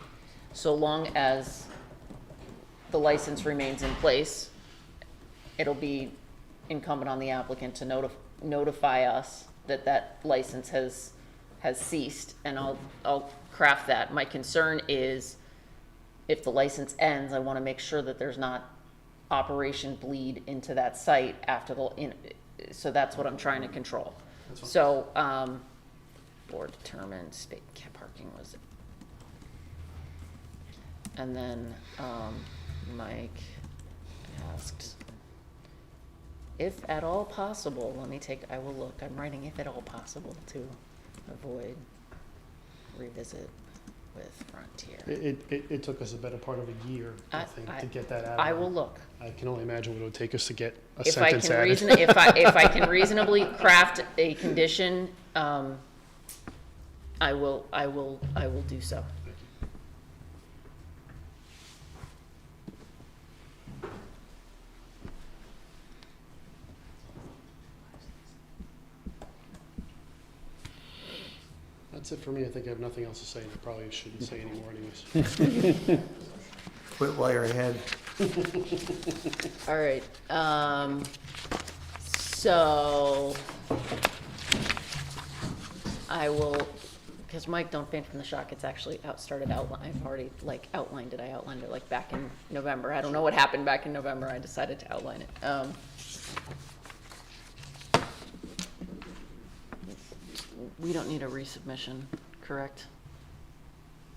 So long as the license remains in place, it'll be incumbent on the applicant to notify us that that license has ceased, and I'll craft that. My concern is if the license ends, I want to make sure that there's not operation bleed into that site after so that's what I'm trying to control. That's fine. So, board determined parking was, and then, Mike asked, if at all possible, I will look, I'm writing if at all possible to avoid revisit with Frontier. It took us a better part of a year, I think, to get that out. I will look. I can only imagine what it would take us to get a If I sentence can added. if I can reasonably craft a condition, I will do so. That's it for me. I think I have nothing else to say, and I probably shouldn't say any more anyways. Quit while you're ahead. All right, so I will, because Mike, don't faint from the shock, it's actually I've already outlined it. I outlined it like back in November. I don't know what happened back in November. I decided to outline it. We don't need a resubmission, correct?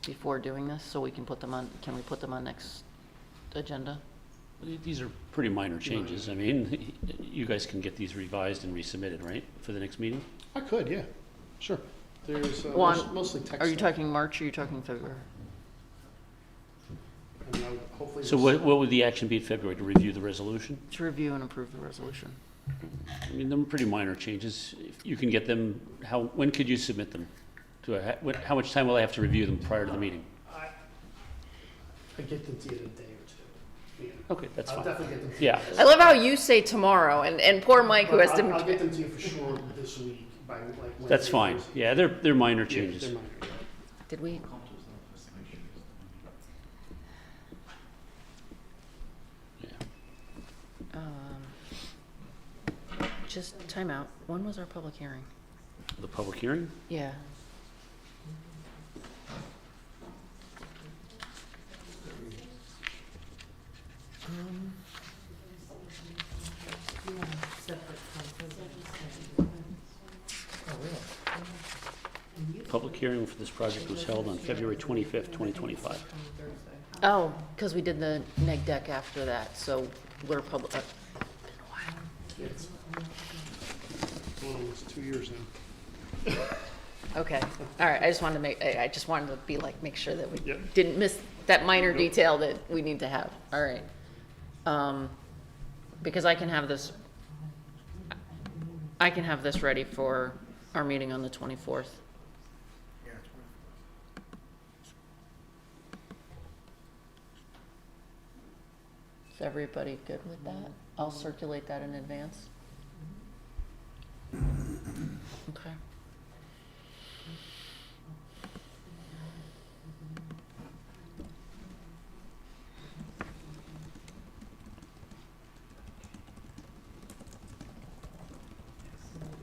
Before doing this, so we can put them on, can we put them on next agenda? These are pretty minor changes. I mean, you guys can get these revised and resubmitted, right, for the next meeting? I could, yeah, sure. There's Well, mostly text. Are you stuff. talking March or are you talking February? I mean, I would hopefully So what would the action be in February, to review the resolution? To review and approve the resolution. I mean, they're pretty minor changes. If you can get them, when could you submit them? How much time will I have to review them prior to the meeting? I get them to you in a day or two. Yeah. Okay, that's I'll fine. definitely get them to you. Yeah. I love how you say tomorrow, and poor Mike who has I'll get to, them to you for sure this week by like Wednesday. That's fine. Thursday. Yeah, they're minor Yeah, changes. they're minor, yeah. did we, Come to us, estimation. just time out. When was our public hearing? The public hearing? Yeah. Yeah, separate Public hearing for this project was held on February 25th, 2025. Oh, because we did the neg deck after that, so we're public, Yeah, it's going almost 2 years now. okay. All right, I just wanted to be like, make sure that we Yep. didn't miss that minor Nope. detail that we need to have. All right. Because I can have this ready for our meeting on the 24th. Is everybody good with that? I'll circulate that in advance. Okay.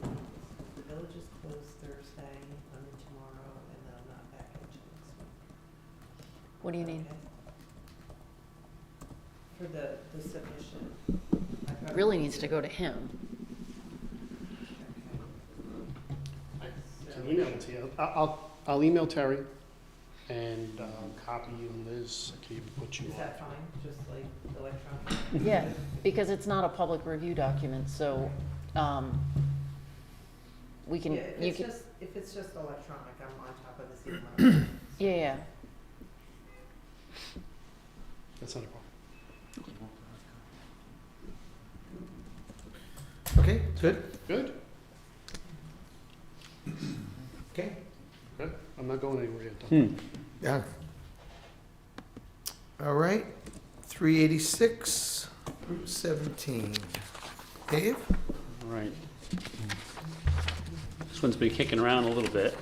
The village is closed Thursday, I'm in tomorrow, and then I'm not back until next week. What do you need? Okay? For the submission. I It probably really need needs to go to him. Okay. I can email it to you. I'll email Terry and copy you and Liz. I can even put you Is on. that fine, just like electronic? Yeah, because it's not a public review document, so, we can, Yeah, if you it's can, just, if it's just electronic, I'm on top of this email. yeah, yeah. That's not a problem. Okay, good? Good? Okay. Good. I'm not going anywhere yet, though. Yeah. All right, 386, Route 17. Dave? All right. This one's been kicking around a little bit.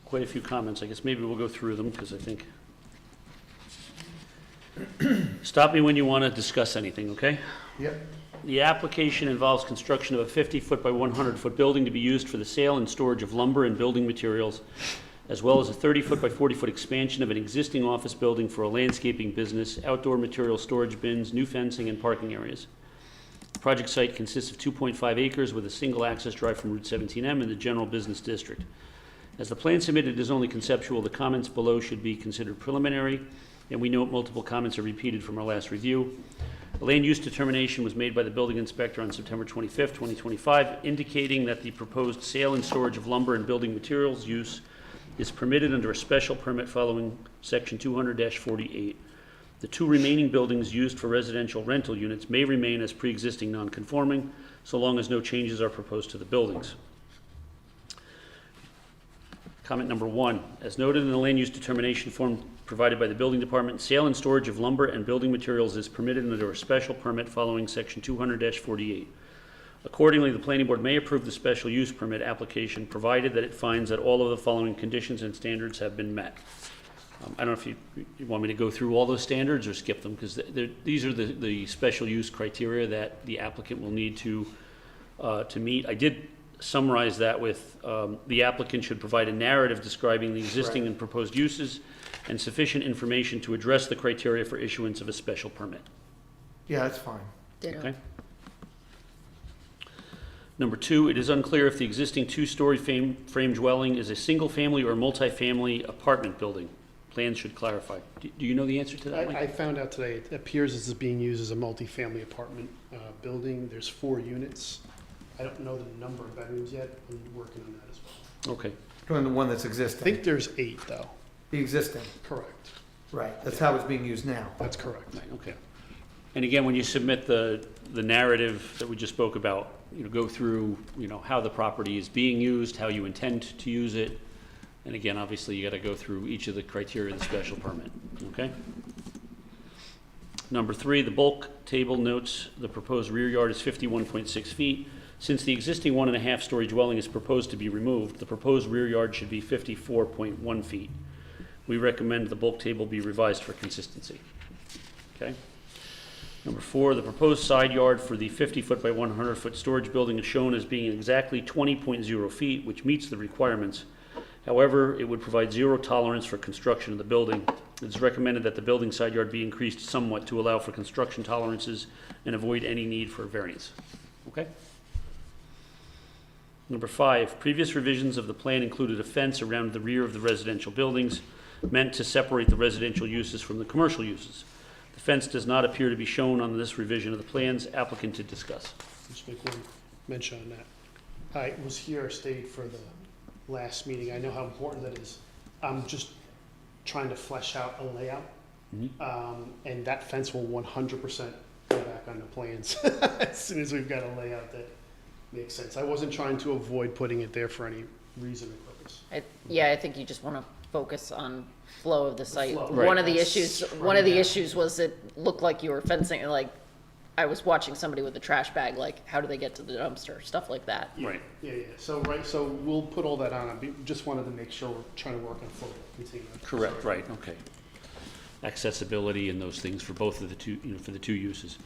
Quite a few comments. I guess maybe we'll go through them because I think. Stop me when you want to discuss anything, okay? Yep. The application involves construction of a 50-foot by 100-foot building to be used for the sale and storage of lumber and building materials, as well as a 30-foot by 40-foot expansion of an existing office building for a landscaping business, outdoor material storage bins, new fencing, and parking areas. The project site consists of 2.5 acres with a single access drive from Route 17M in the general business district. As the plan submitted is only conceptual, the comments below should be considered preliminary, and we note multiple comments are repeated from our last review. The land use determination was made by the building inspector on September 25th, 2025, indicating that the proposed sale and storage of lumber and building materials use is permitted under a special permit following Section 200-48. The two remaining buildings used for residential rental units may remain as pre-existing non-conforming, so long as no changes are proposed to the buildings. Comment number 1, as noted in the land use determination form provided by the building department, sale and storage of lumber and building materials is permitted under a special permit following Section 200-48. Accordingly, the planning board may approve the special use permit application provided that it finds that all of the following conditions and standards have been met. I don't know if you want me to go through all those standards or skip them, because these are the special use criteria that the applicant will need to meet. I did summarize that with the applicant should provide a narrative describing the existing and proposed uses and sufficient information to address the criteria for issuance of a special permit. Yeah, that's fine. Ditto. Okay. Number 2, it is unclear if the existing two-story frame dwelling is a single-family or multifamily apartment building. Plans should clarify. Do you know the answer to that, Mike? I found out today, it appears this is being used as a multifamily apartment building. There's 4 units. I don't know the number of bedrooms yet. I'm working on that as well. Okay. Doing the one that's I existing. think there's 8, though. The existing, Correct. right, that's how it's being used now. That's correct. Right, okay. And again, when you submit the narrative that we just spoke about, go through, how the property is being used, how you intend to use it. And again, obviously, you got to go through each of the criteria of the special permit, okay? Number 3, the bulk table notes the proposed rear yard is 51.6 feet. Since the existing 1.5-story dwelling is proposed to be removed, the proposed rear yard should be 54.1 feet. We recommend the bulk table be revised for consistency, okay? Number 4, the proposed side yard for the 50-foot by 100-foot storage building is shown as being exactly 20.0 feet, which meets the requirements. However, it would provide zero tolerance for construction of the building. It is recommended that the building side yard be increased somewhat to allow for construction tolerances and avoid any need for variance. Okay? Number 5, previous revisions of the plan included a fence around the rear of the residential buildings meant to separate the residential uses from the commercial uses. The fence does not appear to be shown on this revision of the plans. Applicant to discuss. Just make one mention on that. I was here, stayed for the last meeting. I know how important that is. I'm just trying to flesh out a layout. And that fence will 100% go back on the plans as soon as we've got a layout that makes sense. I wasn't trying to avoid putting it there for any reason or purpose. I think you just want to focus on flow of the site. flow. One of the Right. issues was it looked like you were fencing, like, I was watching somebody with a trash bag, like, how do they get to the dumpster, stuff like that. Right. Yeah, so, so we'll put all that on. Just wanted to make sure we're trying to work on photo container. Correct, right, okay. Accessibility and those things for both of the two, for the two uses.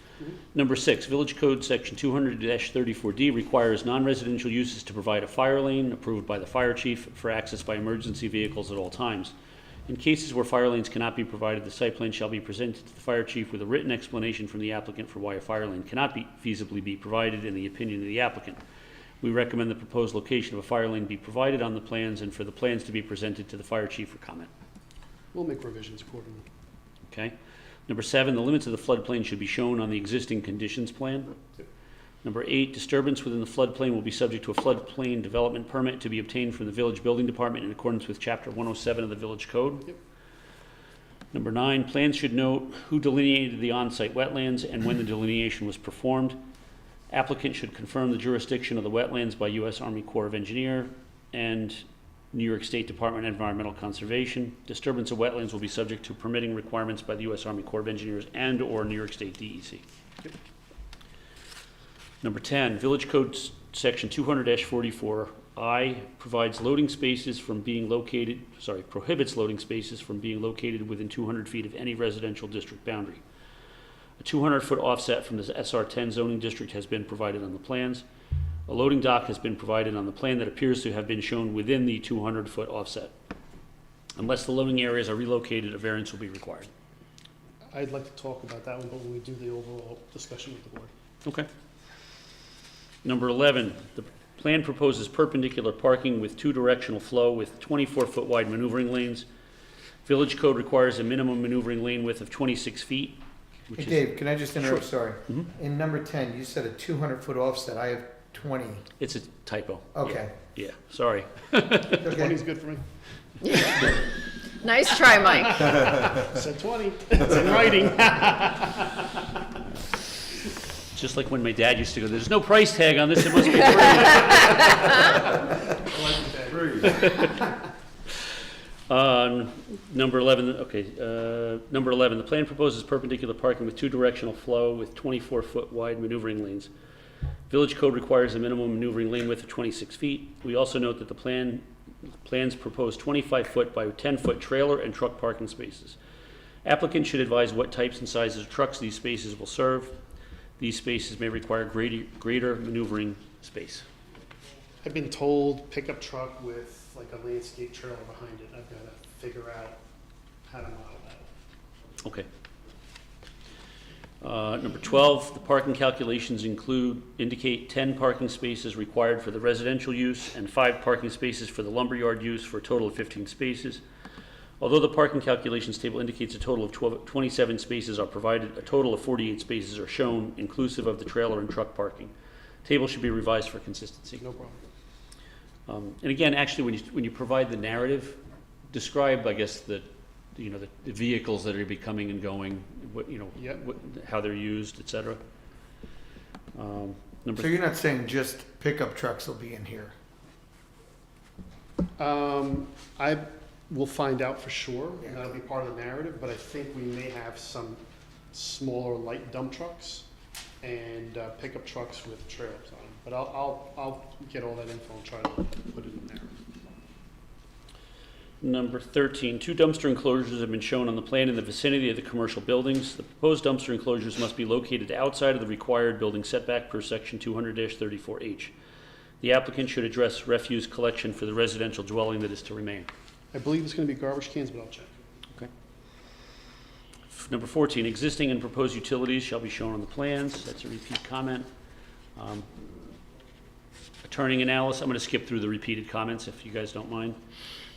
Number 6, Village Code Section 200-34D requires non-residential uses to provide a fire lane approved by the fire chief for access by emergency vehicles at all times. In cases where fire lanes cannot be provided, the site plan shall be presented to the fire chief with a written explanation from the applicant for why a fire lane cannot feasibly be provided in the opinion of the applicant. We recommend the proposed location of a fire lane be provided on the plans and for the plans to be presented to the fire chief for comment. We'll make revisions accordingly. Okay. Number 7, the limits of the floodplain should be shown on the existing conditions plan. Number 8, disturbance within the floodplain will be subject to a floodplain development permit to be obtained from the village building department in accordance with chapter 107 of the village code. Yep. Number 9, plans should note who delineated the on-site wetlands and when the delineation was performed. Applicant should confirm the jurisdiction of the wetlands by U.S. Army Corps of Engineer and New York State Department of Environmental Conservation. Disturbance of wetlands will be subject to permitting requirements by the U.S. Army Corps of Engineers and/or New York State DEC. Yep. Number 10, Village Code Section 200-44I provides loading spaces from being located, prohibits loading spaces from being located within 200 feet of any residential district boundary. A 200-foot offset from the SR10 zoning district has been provided on the plans. A loading dock has been provided on the plan that appears to have been shown within the 200-foot offset. Unless the loading areas are relocated, a variance will be required. I'd like to talk about that one, but when we do the overall discussion with the board. Okay. Number 11, the plan proposes perpendicular parking with two-directional flow with 24-foot wide maneuvering lanes. Village code requires a minimum maneuvering lane width of 26 feet. Which Hey, is, Dave, can I just interrupt? Sorry. Mhm. In number 10, you said a 200-foot offset. I have 20. It's a typo. Okay. Yeah, sorry. Okay. 20's good for me. Nice try, Mike. Said 20. It's in writing. Just like when my dad used to go, there's no price tag on this, it must be free. Number 11, okay, number 11, the plan proposes perpendicular parking with two-directional flow with 24-foot wide maneuvering lanes. Village code requires a minimum maneuvering lane width of 26 feet. We also note that the plans propose 25-foot by 10-foot trailer and truck parking spaces. Applicant should advise what types and sizes of trucks these spaces will serve. These spaces may require greater maneuvering space. I've been told pickup truck with like a landscape trailer behind it. I've got to figure out how to model that. Okay. Number 12, the parking calculations indicate 10 parking spaces required for the residential use and 5 parking spaces for the lumberyard use for a total of 15 spaces. Although the parking calculations table indicates a total of 27 spaces are provided, a total of 48 spaces are shown, inclusive of the trailer and truck parking. Table should be revised for consistency. No problem. And again, actually, when you provide the narrative, describe, I guess, the vehicles that are be coming and going, Yep. how they're used, et cetera. So you're not saying just pickup trucks will be in here? I will find out for sure, and that'll be part of the narrative, but I think we may have some smaller light dump trucks and pickup trucks with trailers on them. But I'll get all that info and try to put it in there. Number 13, 2 dumpster enclosures have been shown on the plan in the vicinity of the commercial buildings. The proposed dumpster enclosures must be located outside of the required building setback per section 200-34H. The applicant should address refuse collection for the residential dwelling that is to remain. I believe it's going to be garbage cans, but I'll check. Okay. Number 14, existing and proposed utilities shall be shown on the plans. That's a repeat comment. A turning analysis, I'm going to skip through the repeated comments if you guys don't mind.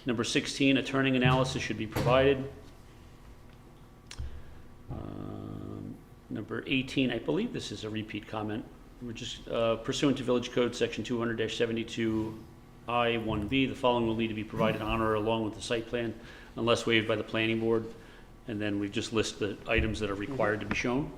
Number 16, a turning analysis should be provided. Number 18, I believe this is a repeat comment. We're just pursuant to Village Code Section 200-72I1B, the following will need to be provided on or along with the site plan unless waived by the planning board. And then we just list the items that are required to be shown.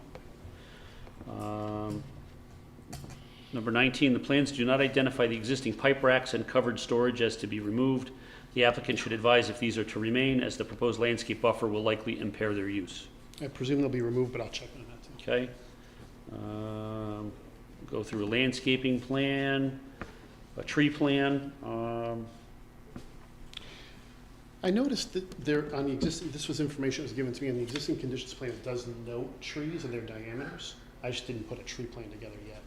Number 19, the plans do not identify the existing pipe racks and covered storage as to be removed. The applicant should advise if these are to remain, as the proposed landscape buffer will likely impair their use. I presume they'll be removed, but I'll check on that too. Okay? Go through a landscaping plan, a tree plan. I noticed that there, on the existing, this was information that was given to me, on the existing conditions plan, it does note trees and their diameters. I just didn't put a tree plan together yet,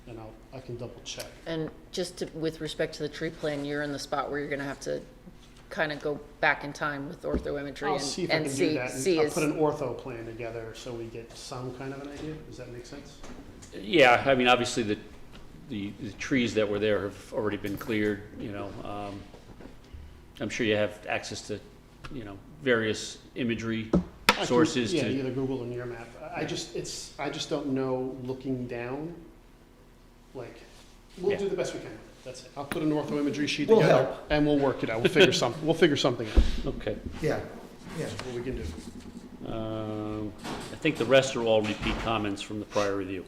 and I can double check. And just to, with respect to the tree plan, you're in the spot where you're gonna have to kind of go back in time with orthoimetry I'll and see if I and can do see, that, see and I'll is, put an ortho plan together so we get some kind of an idea. Does that make sense? Yeah, I mean, obviously, the trees that were there have already been cleared, you know. I'm sure you have access to, you know, various imagery I can- sources Yeah, to, either Google or Near Map. I just don't know, looking down, like, we'll Yeah. do the best we can. That's it. I'll put an ortho imagery sheet We'll together, help. and we'll work it out. We'll figure something out, okay. Yeah, yeah. what we can do. I think the rest are all repeat comments from the prior review.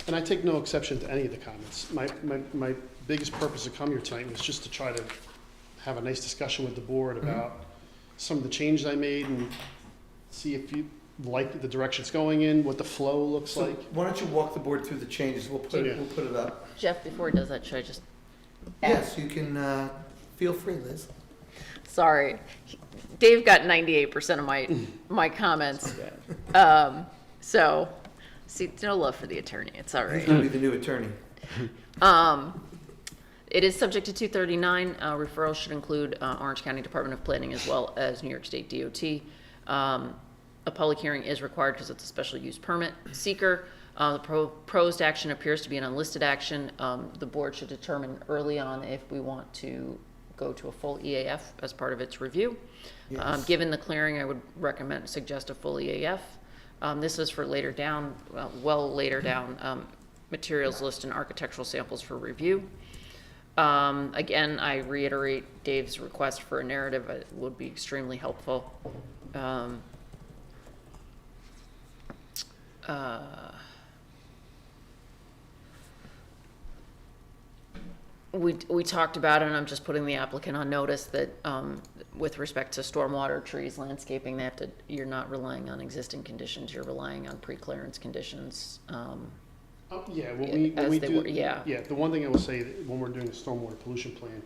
And I take no exception to any of the comments. My biggest purpose of coming here tonight was just to try to have a nice discussion with the board about some of the changes I made and see if you like the direction it's going in, what the flow looks So like. why don't you walk the board through the changes? We'll put Yeah. it up. Jeff, before he does that, should I just? Yes, you can, feel free, Liz. Sorry, Dave got 98% of my comments. So, see, no love for the attorney, it's all He's right. gonna be the new attorney. It is subject to 239. Referrals should include Orange County Department of Planning as well as New York State DOT. A public hearing is required because it's a special use permit. Seeker, the proposed action appears to be an unlisted action. The board should determine early on if we want to go to a full EAF as part of its review. Yes. Given the clearing, I would suggest a full EAF. This is for later down, later down, materials list and architectural samples for review. Again, I reiterate Dave's request for a narrative. It would be extremely helpful. We talked about it, and I'm just putting the applicant on notice that with respect to stormwater, trees, landscaping, they have to, you're not relying on existing conditions, you're relying on pre-clearance conditions. Yeah, As when we they do, were- yeah. the one thing I will say, that when we're doing the stormwater pollution plan,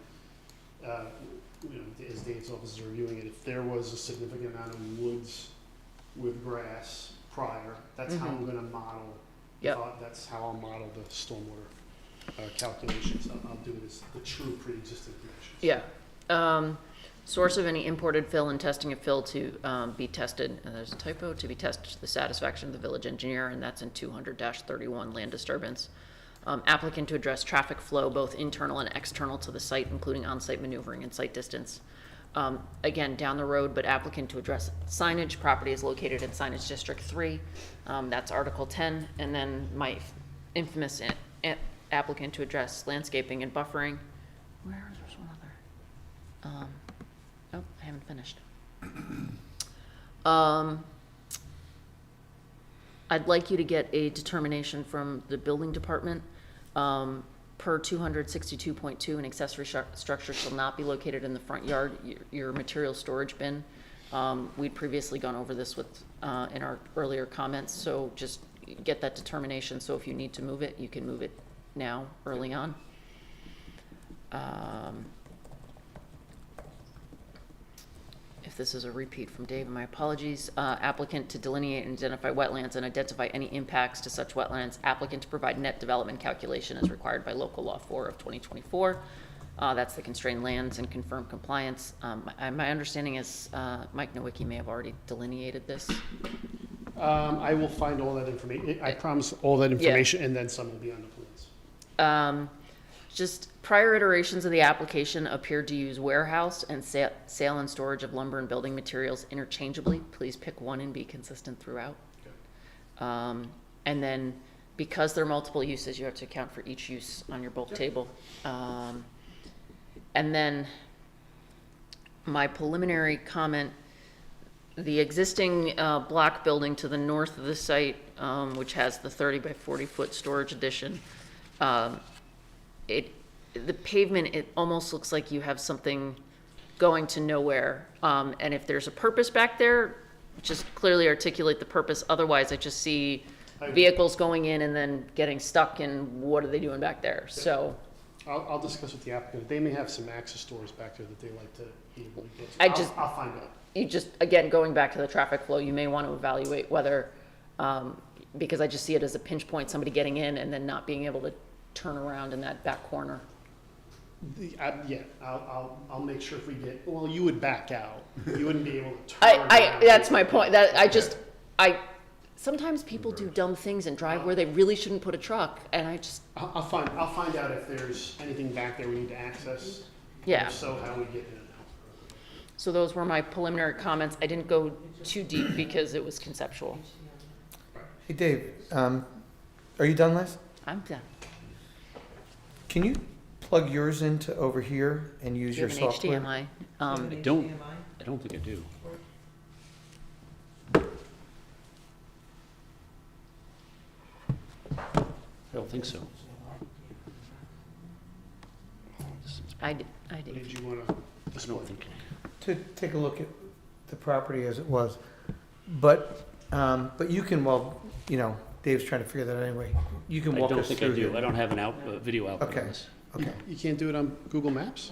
you know, as Dave's office is reviewing it, if there was a significant amount of woods with grass prior, that's how I'm gonna model. Yep. That's how I'll model the stormwater calculations. I'll do it as the true pre-existing conditions. Yeah. Source of any imported fill and testing of fill to be tested, and there's a typo, to be tested to the satisfaction of the village engineer, and that's in 200-31 land disturbance. Applicant to address traffic flow, both internal and external to the site, including on-site maneuvering and site distance. Again, down the road, but applicant to address signage. Property is located in Signage District 3. That's Article 10. And then my infamous applicant to address landscaping and buffering. There's one other. Oh, I haven't finished. I'd like you to get a determination from the building department. Per 262.2, an accessory structure shall not be located in the front yard, your material storage bin. We'd previously gone over this with, in our earlier comments, so just get that determination, so if you need to move it, you can move it now, early on. If this is a repeat from Dave, my apologies. Applicant to delineate and identify wetlands and identify any impacts to such wetlands. Applicant to provide net development calculation as required by local law 4 of 2024. That's the constrained lands and confirm compliance. My understanding is Mike Nowicki may have already delineated this. I will find all that information. I promise all that information, and then some will be on the plans. Just prior iterations of the application appeared to use warehouse and sale and storage of lumber and building materials interchangeably. Please pick one and be consistent throughout. And then, because there are multiple uses, you have to account for each use on your bulk table. And then, my preliminary comment, the existing block building to the north of the site, which has the 30 by 40 foot storage addition, the pavement, it almost looks like you have something going to nowhere. And if there's a purpose back there, just clearly articulate the purpose. Otherwise, I just see vehicles going in and then getting stuck, and what are they doing back there? So I'll discuss with the applicant. They may have some access doors back there that they like to easily get to. I just- I'll find out. you just, again, going back to the traffic flow, you may want to evaluate whether, because I just see it as a pinch point, somebody getting in and then not being able to turn around in that back corner. Yeah, I'll make sure if we get, well, you would back out. You wouldn't be able to turn around. That's my point, that sometimes people do dumb things and drive where they really shouldn't put a truck, and I just, I'll find out if there's anything back there we need to access. yeah. If so, how we get in and out. So those were my preliminary comments. I didn't go too deep because it was conceptual. Hey, Dave, are you done, Les? I'm done. Can you plug yours into over here and use Do your you have an software? HDMI? I don't think I do. I don't think so. I did. Did you want to I display? don't think. To take a look at the property as it was. But you can, well, you know, Dave's trying to figure that out anyway. You can I walk don't us think I through do. I here. don't have an video output Okay. on this. Okay. You can't do it on Google Maps?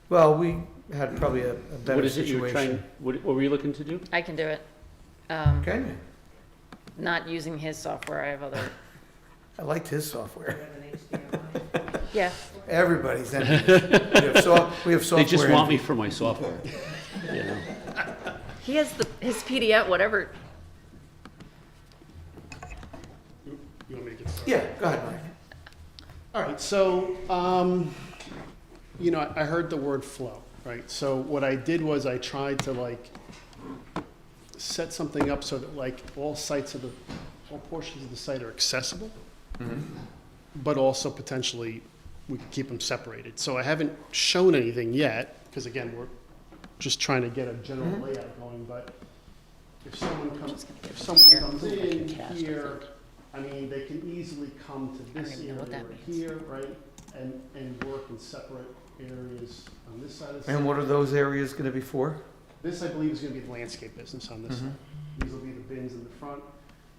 Well, we had probably a better What is it you were situation. trying, what were you looking to do? I can do it. Okay, Not using his software. I have other. I liked his software. Yeah. Everybody's envious. We have software. They just want me envy. for my software, you know? He has his PDF, whatever. You want me to get started? Yeah, go ahead, Mike. All right, so, you know, I heard the word flow, right? So what I did was I tried to like set something up so that like all portions of the site are accessible, but also potentially we could keep them separated. So I haven't shown anything yet, because again, we're just trying to get a general layout going, but if someone comes in here, I mean, they can easily come to this don't even know what area that right means. here, right? And work in separate areas on this side of the And site. what are those areas gonna be for? This, I believe, is gonna be the landscape business on this side. These will be the bins in the front.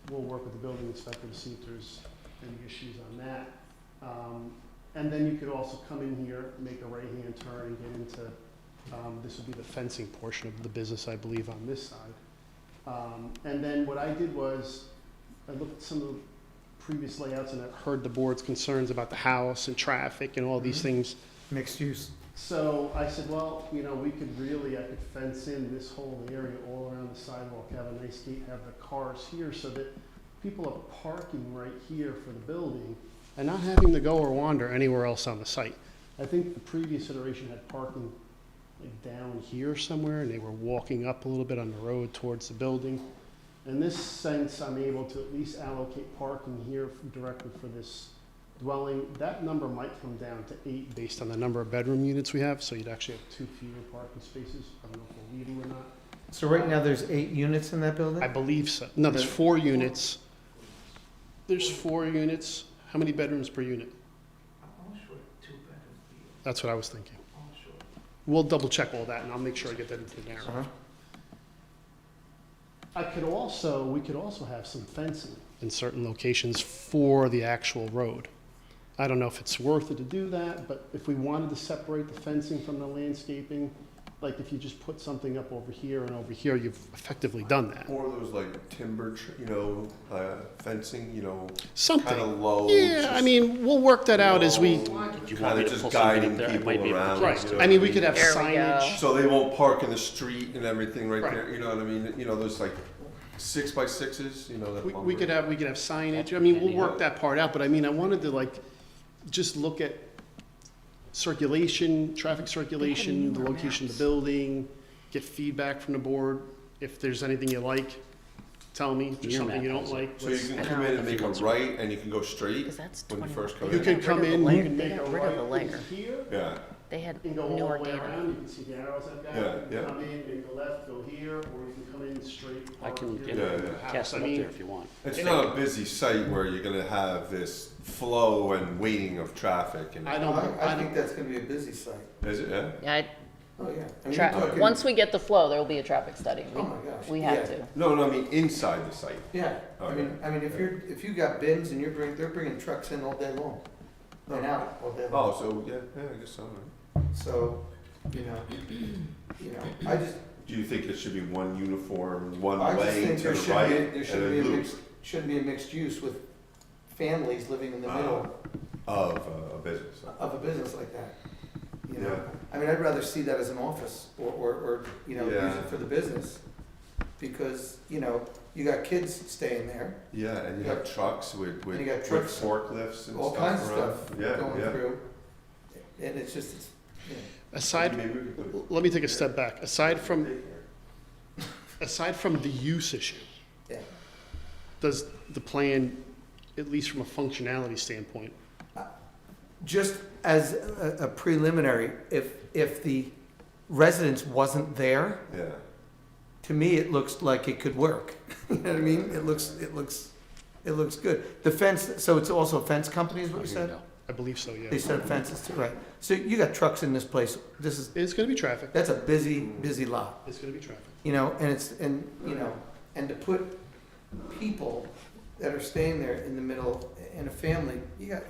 We'll work with the building inspector to see if there's any issues on that. And then you could also come in here, make a right-hand turn and get into, this would be the fencing portion of the business, I believe, on this side. And then what I did was, I looked at some of the previous layouts and I heard the board's concerns about the house and traffic and all these things. Mixed use. So I said, well, you know, I could fence in this whole area all around the sidewalk, have a nice gate, have the cars here so that people are parking right here for the building and not having to go or wander anywhere else on the site. I think the previous iteration had parking like down here somewhere and they were walking up a little bit on the road towards the building. In this sense, I'm able to at least allocate parking here directly for this dwelling. That number might come down to 8 based on the number of bedroom units we have, so you'd actually have 2 fewer parking spaces. I don't know if we'll need them or not. So right now, there's 8 units in that building? I believe so. No, there's 4 units. There's 4 units. How many bedrooms per unit? That's what I was thinking. We'll double check all that and I'll make sure I get that into the narrative. Uh-huh. We could also have some fencing in certain locations for the actual road. I don't know if it's worth it to do that, but if we wanted to separate the fencing from the landscaping, like if you just put something up over here and over here, you've effectively done that. Or those like timber, fencing, Something. kind of low. Yeah, I mean, we'll work that out as we, Do you want me Kind of to just pull something guiding up there? I people might be able to around. do right, that. I mean, we could have There we signage. So they won't park in the street and everything right Right. there, you know what I mean? Those like 6x6s, that We lumber. could have signage, I mean, we'll work that part out, but I mean, I wanted to like, just look at circulation, traffic circulation, the newer location of maps. the building, get feedback from the board. If there's anything you like, tell me. If there's Your something you map don't has it. like, So you can come in and make a right and you can go straight Because that's when you 21. first come you in? can got come rid of in, the you layer. can They make a got rid of the right layer. here, Yeah, They had and go all newer the way data. around. You can see the arrows I've got. Yeah, You can yeah. come in, make a left, go here, or you can come in straight. I park can here, get Yeah, go to yeah. the house. Cast I it up mean, there if you want. it's not a busy site where you're gonna have this flow and waiting of traffic and. I don't. I think that's gonna be a busy site. Is it, yeah? Yeah, Oh, yeah. I mean, you're talking- Once we get the flow, there will be a traffic study. Oh, my gosh. We have Yeah. to. No, I mean, inside the site. Yeah, Okay. I mean, if you got bins and they're bringing trucks in all day long, and out all day long. Oh, so, yeah, I guess so. Right? So, I just, Do you think it should be one uniform, one I just way think to there the should right be, and there a should be a loop mixed, shouldn't be a mixed use with families living in the middle of a business? of a business like that. You know, Yeah. I mean, I'd rather see that as an office or, use Yeah. it for the business. Because, you got kids staying there, Yeah, and you have trucks with And you got with trucks, forklifts and all stuff kinds of around. stuff Yeah, going yeah. through. And it's, Aside, Maybe we could put let me take a step back. Aside from the use issue, yeah. does the plan, at least from a functionality standpoint, Just as a preliminary, if the residence wasn't there, Yeah, to me, it looks like it could work. You know what I mean? It looks good. The fence, so it's also a fence company, is what you said? I believe so, yeah. They said fences too, right? So you got trucks in this place. It's gonna be traffic. That's a busy lot, It's gonna be traffic. and to put people that are staying there in the middle and a family, you got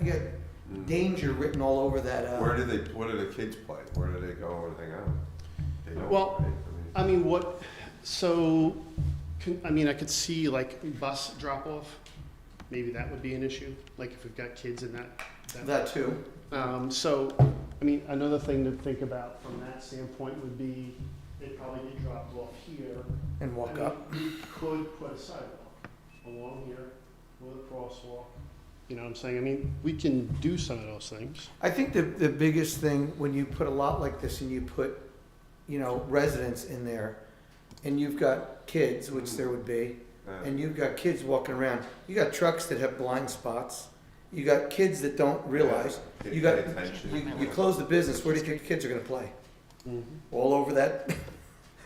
danger written all over that. where do the kids play? Where do they go and hang out? They don't, Well, right? I mean, I could see like bus drop off. Maybe that would be an issue, like if we've got kids in that. That too. Another thing to think about from that standpoint would be they'd probably get dropped off here. And walk up. We could put a sidewalk along here with a crosswalk. You know what I'm saying? I mean, we can do some of those things. I think the biggest thing, when you put a lot like this and you put, residents in there, and you've got kids, which there would be, and you've got kids walking around, you got trucks that have blind spots, you got kids that don't realize, Pay- you got, pay attention. you close the business, where do you think kids are gonna play? Mhm. All over that,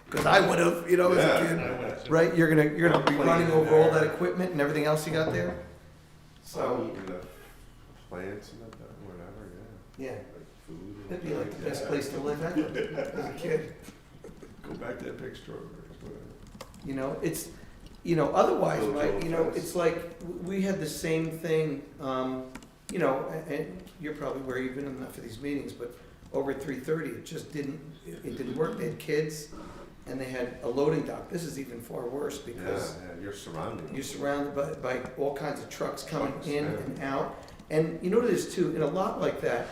because I would have, as a Yeah. kid, right? You're gonna be running over all that equipment and everything else you got there. So, And the plants and whatever, yeah. yeah, Like food. and- it'd be like the best place to live as a kid. Go back to Epic Strawberries, whatever. It's, otherwise, Little right, Joe Fest. it's like, we had the same thing, and you're probably where you've been in enough of these meetings, but over at 3:30, it just didn't work. They had kids, and they had a loading dock. This is even far worse Yeah, because yeah, you're surrounded. you're surrounded by all kinds of trucks coming Trucks, in yeah. and out. And you know what it is too, in a lot like that,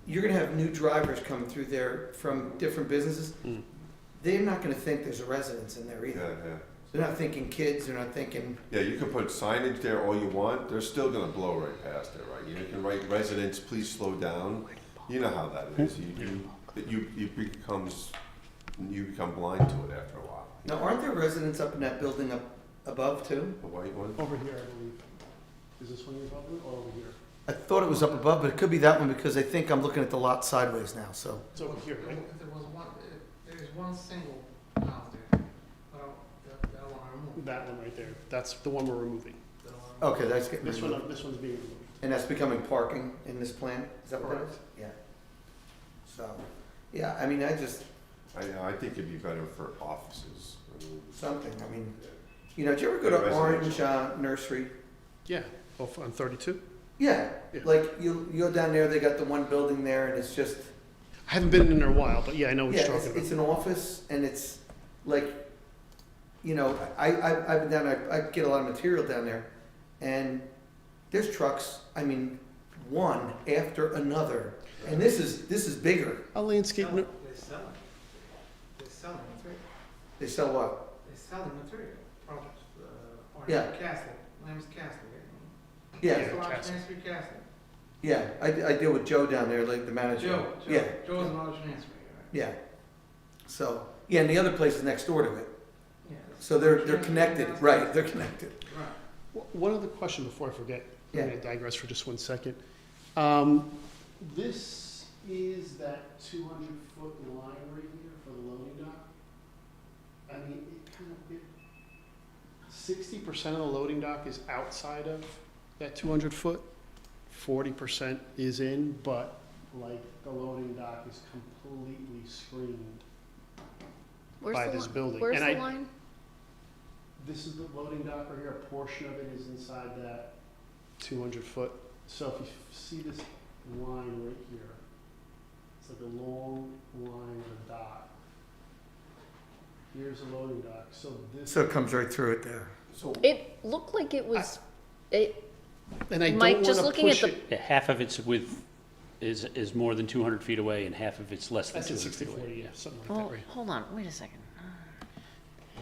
you're gonna have new drivers coming through there from different businesses. Mm. They're not gonna think there's a residence in there Yeah, either. yeah. They're not thinking kids, they're not thinking, Yeah, you can put signage there all you want, they're still gonna blow right past it, right? You can write residents, please slow down. You know how that is. You become blind to it after a while. now aren't there residents up in that building up above too? The white one? Over here, I believe. Is this one you're talking about, or over here? I thought it was up above, but it could be that one because I think I'm looking at the lot sideways now, so. It's over here, right? There was one, there is one single house there, but that one I removed. That one right there. That's the one we're removing. That one. Okay, that's getting This removed. one's being removed. And that's becoming parking in this plan? Is that what it Correct. is? Yeah. So, yeah, I mean, I think it'd be better for offices. I mean, something, did you ever go to Orange Nursery? Yeah, off on 32. Yeah, Yeah. like you go down there, they got the one building there and it's just, I haven't been in there a while, but yeah, I know what yeah, you're talking it's about. an office and it's like, I've been down there, I get a lot of material down there and there's trucks, one after another. And this is bigger. A landscape, no- They're selling. They're selling material. They sell what? They're selling material, products, Yeah. Castle, my name is Castle. Yeah, Yeah. Large Castle. transfer Castle. yeah, I deal with Joe down there, like the manager. Joe, Yeah, Joe's large transfer, right? yeah. So, yeah, and the other place is next door to it. Yeah. So they're connected, right, they're connected. Right. one other question before I forget. Yeah. I'm going to digress for just 1 second. This is that 200-foot line right here for the loading dock. I mean, it kind of, 60% of the loading dock is outside of that 200 foot. 40% is in, but like the loading dock is completely screened Where's by the this li- building. Where's And the line? This is the loading dock right here, a portion of it is inside that 200-foot. So if you see this line right here, it's like a long line of a dock. Here's a loading dock, so this. So it comes right through it there. So, It looked like it was, it, And I don't Mike, want just to looking at push the- it. Yeah, half of it's is more than 200 feet away, and half of it's less than That's at 200 feet 60/40, away. yeah, something like oh, that, right? hold on, wait a second.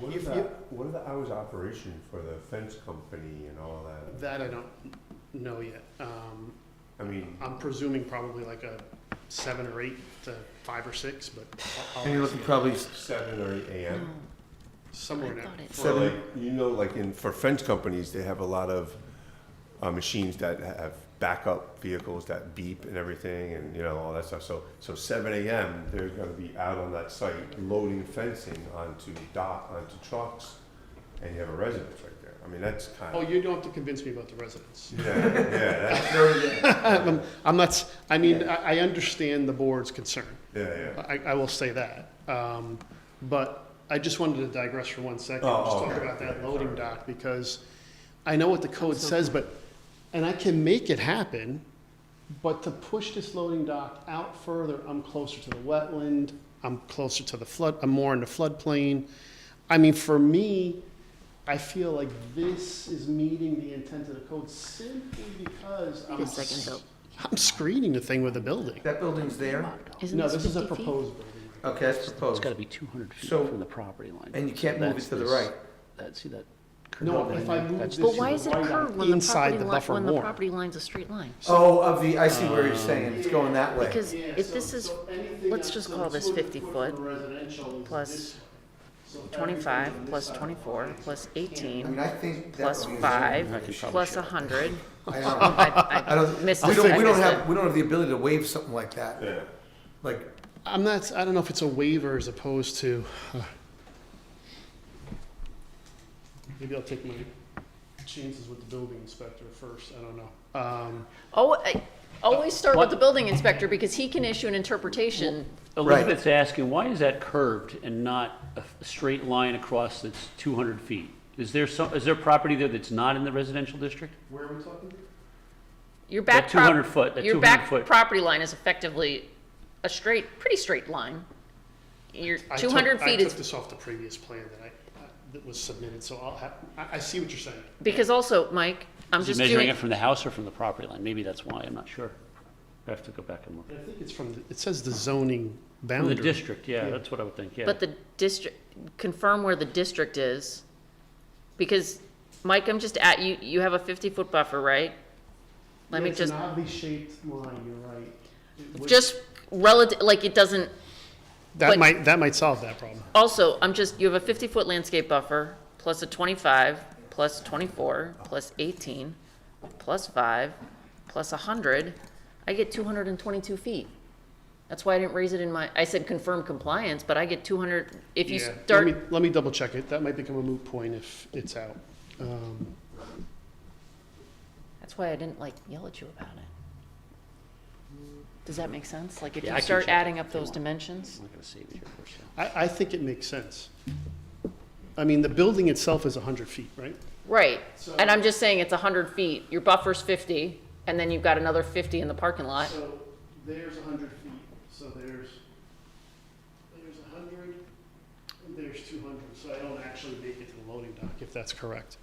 what are the hours of operation for the fence company and all that? That I don't know yet. I mean, I'm presuming probably like a 7 or 8 to 5 or 6, but And you're looking probably 7 or 8 a.m. somewhere in I there. thought it- For Seven. like, for fence companies, they have a lot of machines that have backup vehicles that beep and everything, and all that stuff. So 7 a.m. they're going to be out on that site loading fencing onto trucks, and you have a residence right there. I mean, that's kind Oh, of you don't have to convince me about the residents. yeah, I'm not, I mean, I understand the board's concern. yeah. I will say that. But I just wanted to digress for 1 second, Oh, just talk okay. about that loading dock, because I know what the code says, and I can make it happen, but to push this loading dock out further, I'm closer to the wetland, I'm closer to the flood, I'm more in the floodplain. I mean, for me, I feel like this is meeting the intent of the code simply because Wait a second, though. I'm screening the thing with the building. that building's there. Isn't No, this this is a 50 feet? proposed building. Okay, that's It's proposed. got to be 200 feet So- from the property line. And you can't So move it that's to the this- right. See that curve? No, line if I there? move That's this the But why to is the it right, curved I'm when the inside property the line, buffer when the more. property line's a straight line? Oh, I see where you're saying, it's going that way. Because Yeah, if so- this is, so anything let's up just to call this 200 50 foot foot from residential is plus this way. So 25, everything on plus this side 24, plus I mean, 18, I think that plus would be- 5, I could probably plus show it. 100. I don't, I don't, missed we it. don't, I we don't missed have, it. we don't have the ability to waive something like that. Yeah. Like, I don't know if it's a waiver as opposed to, maybe I'll take my chances with the building inspector first, I don't know. Oh, I always start with What? the building inspector because he can issue an interpretation. Elizabeth's asking, why is that curved and not a straight line across that's 200 feet? Is there property there that's not in the residential district? Where are we talking? Your back, That 200 foot, that your 200 back foot. property line is effectively a pretty straight line. Your I 200 feet took is, this off the previous plan that was submitted, so I see what you're saying. because also, Mike, I'm Is he just measuring doing, it from the house or from the property line? Maybe that's why, I'm not sure. I have to go back and look. I think it's it says the zoning From boundary. the district, yeah, Yeah. that's what I would think, yeah. but the district, confirm where the district is. Because, Mike, I'm just at, you have a 50-foot buffer, right? Let me It's just, an oddly shaped line, you're right. It would- just relative, like it doesn't, but- That might solve that problem. also, you have a 50-foot landscape buffer, plus a 25, plus 24, plus 18, plus 5, plus 100. I get 222 feet. That's why I didn't raise it I said confirm compliance, but I get 200, if you Yeah, start, let me double check it. That might become a moot point if it's out. that's why I didn't yell at you about it. Does that make sense? Like, if Yeah, you I can start check it adding if up you those want. dimensions, I'm not gonna save it here for a second. I think it makes sense. I mean, the building itself is 100 feet, right? right, So- and I'm just saying it's 100 feet, your buffer's 50, and then you've got another 50 in the parking lot. So there's 100 feet, so there's 100, and there's 200, so I don't actually make it to the loading dock, if that's correct.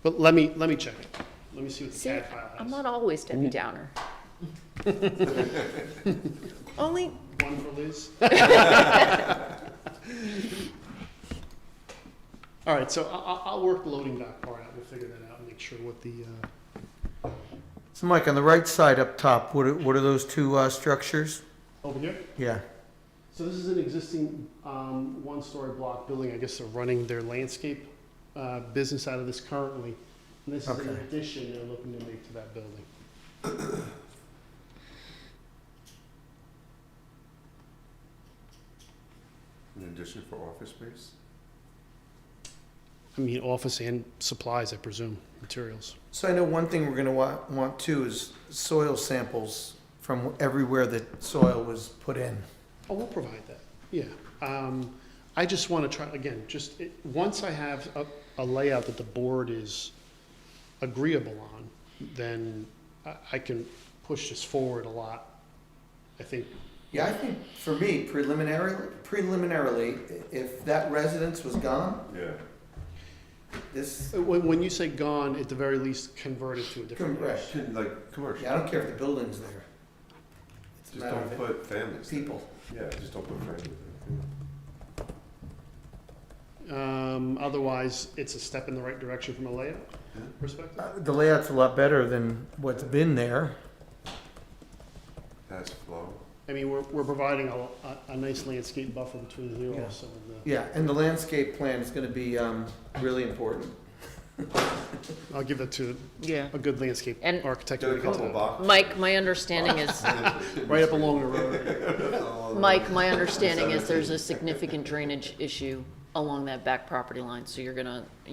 But let me check it. Let me see what the See, CAD file has. I'm not always Debbie Downer. Only, One for Liz. All right, so I'll work the loading dock part out, we'll figure that out and make sure what the, so Mike, on the right side up top, what are those two structures? over here. Yeah. So this is an existing one-story block building. I guess they're running their landscape business out of this currently. And this is an Okay. addition they're looking to make to that building. In addition for office space? I mean, office and supplies, I presume, materials. So I know one thing we're gonna want too is soil samples from everywhere that soil was put in. Oh, we'll provide that, yeah. I just want to try, again, once I have a layout that the board is agreeable on, then I can push this forward a lot. I think, Yeah, I think for me, preliminarily, if that residence was gone, Yeah. this, when you say gone, at the very least, convert it to a different use. correct. Like commercial. Yeah, I don't care if the building's there. It's a Just matter don't of put families. there. people. Yeah, just don't put families. there. Otherwise, it's a step in the right direction from a layout Yeah. perspective. The layout's a lot better than what's been there. Has flow. I mean, we're providing a nice landscape buffer between here Yeah. also. Yeah, and the landscape plan is gonna be, really important. I'll give that to Yeah. a good landscape And- architect. Got a when we get to couple that. boxes. Mike, my understanding is, Right up along the road. Mike, my understanding is there's a significant drainage issue along that back property line, so you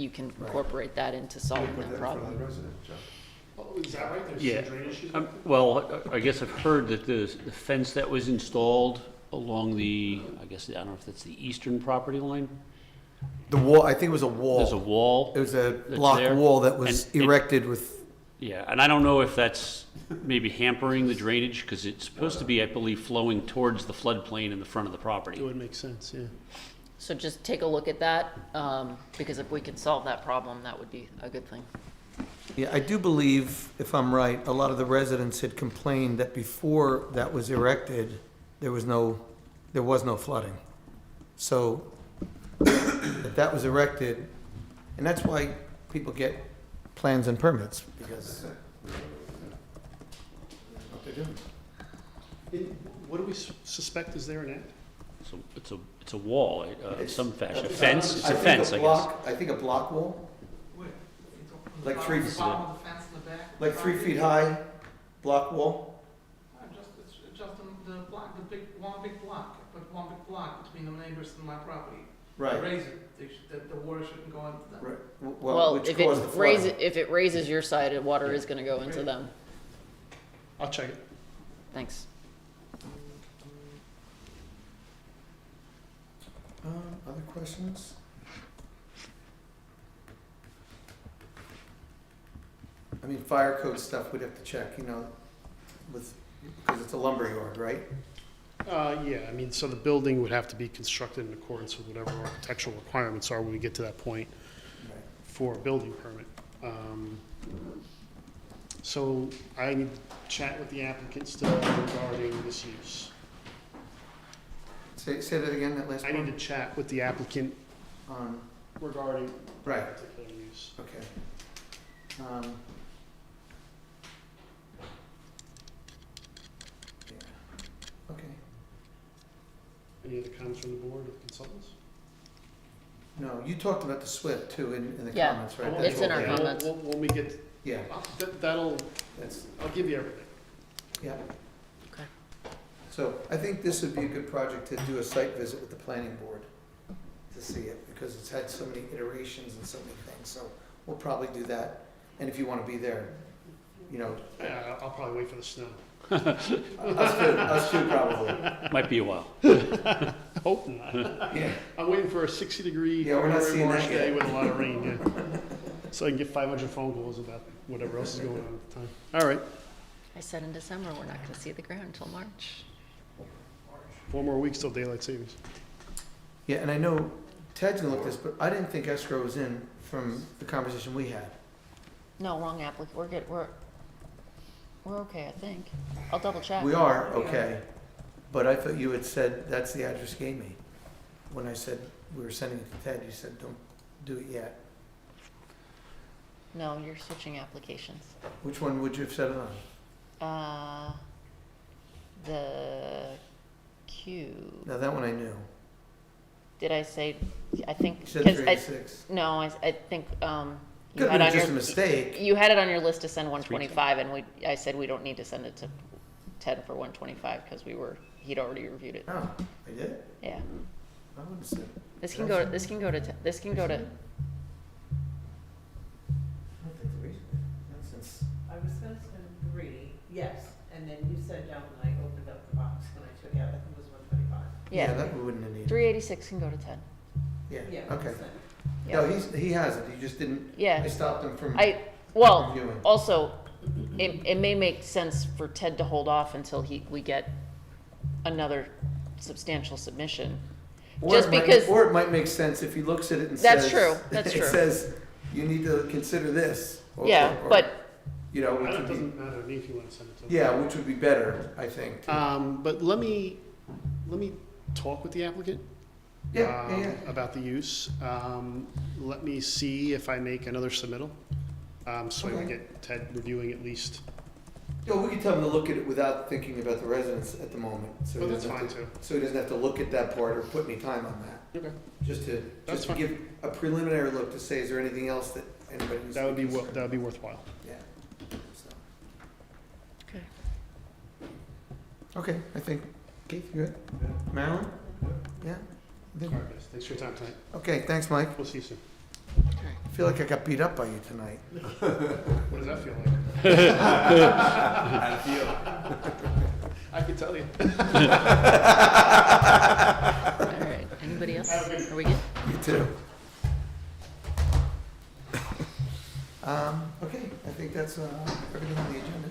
can incorporate that into solving Put that that in front of problem. the resident, John. Oh, is that right? There's Yeah. some drainage issues? Well, I guess I've heard that the fence that was installed along the, I don't know if that's the eastern property line. The wall, I think it was a wall. There's a wall. It was a that's block there, wall that was and it- erected with, Yeah, and I don't know if that's maybe hampering the drainage, because it's supposed to be, I believe, flowing towards the floodplain in the front of the It property. would make sense, yeah. So just take a look at that, because if we could solve that problem, that would be a good thing. yeah, I do believe, if I'm right, a lot of the residents had complained that before that was erected, there was no flooding. So if that was erected, and that's why people get plans and permits, because that's what they're doing. What do we suspect is there now? So it's a wall of It's- some fashion, a fence, it's I a think fence, I guess. block- I think a block wall, Where? Like The three- bottom of the fence in the back? like 3 feet high, block wall. It's just the block, one big block, but one big block between the neighbors and my property. Right. Raise it, the water shouldn't go into them. Right. Well, which if caused the flooding. if it raises your side, the water is gonna go into them. I'll check it. Thanks. Other questions? I mean, fire code stuff, we'd have to check, because it's a lumber yard, right? Yeah, I mean, so the building would have to be constructed in accordance with whatever architectural requirements are when we get to that point for a building permit. So I need to chat with the applicant still regarding this use. Say that again, that last I part? need to chat with the applicant On, regarding right, that particular use. okay. Yeah. Okay. Any other comments from the board or consultants? No, you talked about the SWIP too in the Yeah. comments, right? It's in our Yeah, comments. When we get, Yeah, that'll, that's, I'll give you everything. yeah. Okay. So I think this would be a good project to do a site visit with the planning board to see it, because it's had so many iterations and so many things, so we'll probably do that. And if you want to be there, Yeah, I'll probably wait for the snow. us too, probably. Might be a while. Hope not. Yeah, I'm waiting for a 60-degree Yeah, we're not February, seeing March that day yet. with a lot of rain, yeah. So I can get 500 phone calls about whatever else is going on at the time. All right, I said in December, we're not gonna see the ground until March. 4 more weeks till daylight savings. yeah, and I know Ted's gonna look at this, but I didn't think escrow was in from the conversation we had. No, wrong applicant, we're good, we're okay, I think. I'll double check. We are, okay, but I thought you had said that's the address you gave me. When I said we were sending it to Ted, you said don't do it yet. No, you're switching applications. Which one would you have said it on? The Q, Now, that one I knew. did I say, I think, You said 'cause 386. no, I think, you Could had have on been just a your, mistake. you had it on your list to send 125, and I said we don't need to send it to Ted for 125, because he'd already reviewed it. Oh, I did? Yeah. I would have said. This can go, this can go to, I don't think the reason, not since. I was gonna send 3, yes, and then you said said, John, when I opened up the box, when I took out, I think it was 125. Yeah, That we wouldn't have needed. 386 can go to Ted. Yeah, Yeah, okay. that's it. No, Yeah. he has it, he just didn't, Yeah. I stopped him from Well, reviewing. also, it may make sense for Ted to hold off until we get another substantial submission. Or Just it might- because- Or it might make sense if he looks at it and says. That's true, that's true. It says, you need to consider this. or- Yeah, or, but, You know, which It would be, doesn't matter to me if you want to send it to them. yeah, which would be better, I think. But let me talk with the applicant. Yeah. About the use. Let me see if I make another submittal, so I can Okay. get Ted reviewing at least. Yeah, we could tell him to look at it without thinking about the residents at the moment, so he Well, that's doesn't have fine to, too. so he doesn't have to look at that part or put any time on that. Okay. Just to That's fine. give a preliminary look to say, is there anything else that anybody needs That to would be, concerned that would be worthwhile. Yeah. So. okay. Okay, I think, Keith, you good? Marilyn? Yeah? I think- All right, guys. Thanks for your time tonight. Okay, thanks, Mike. We'll see you soon. I feel like I got beat up by you tonight. What does that feel like? I can tell you. All right, anybody else? Are we good? You too. Okay, I think that's everything on the agenda.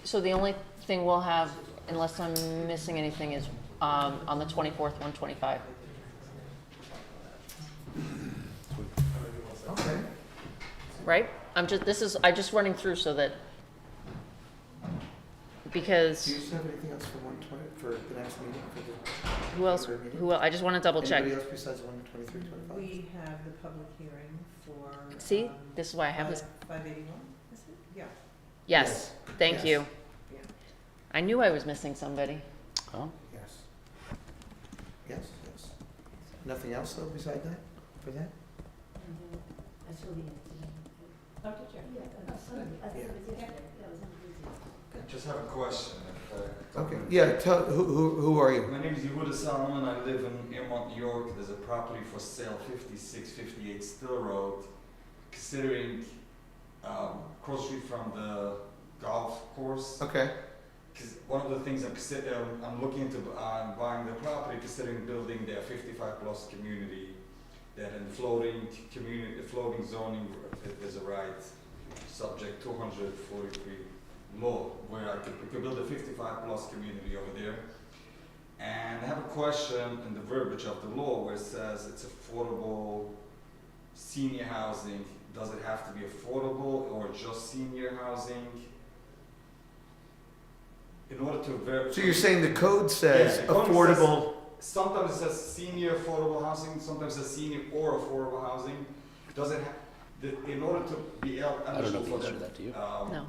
So the only thing we'll have, unless I'm missing anything, is on the 24th, 125. Okay. Right? I'm just running through so that, Do because you have anything else for 120, for the next meeting, for the? who else, I just want to double check. Anybody else besides 123, 25? We have the public hearing for. See, this is why I have this, 581, is it? Yeah. yes, thank Yes. you. Yeah. I knew I was missing somebody. Oh, Yes. Yes, yes. Nothing else though beside that, for that? I saw the incident. Oh, did you? Yeah, I saw it. I think it was yesterday. That was on Tuesday. I just have a question. Okay, yeah, tell, who are you? My name is Yehuda Salomon. I live in Earmont, New York. There's a property for sale, 5658 Still Road. Considering cross street from the golf course. Okay, Because one of the things I'm looking into buying the property, considering building their 55 plus community, that in floating community, floating zoning is a right subject 243 law, where we could build a 55 plus community over there. And I have a question in the verbiage of the law where it says it's affordable senior housing. Does it have to be affordable or just senior housing? In order to so you're saying the code says Yeah, the code affordable, sometimes it says senior affordable housing, sometimes it says senior or affordable housing. Does it in order to be I don't know eligible the for answer to the that, do you? No.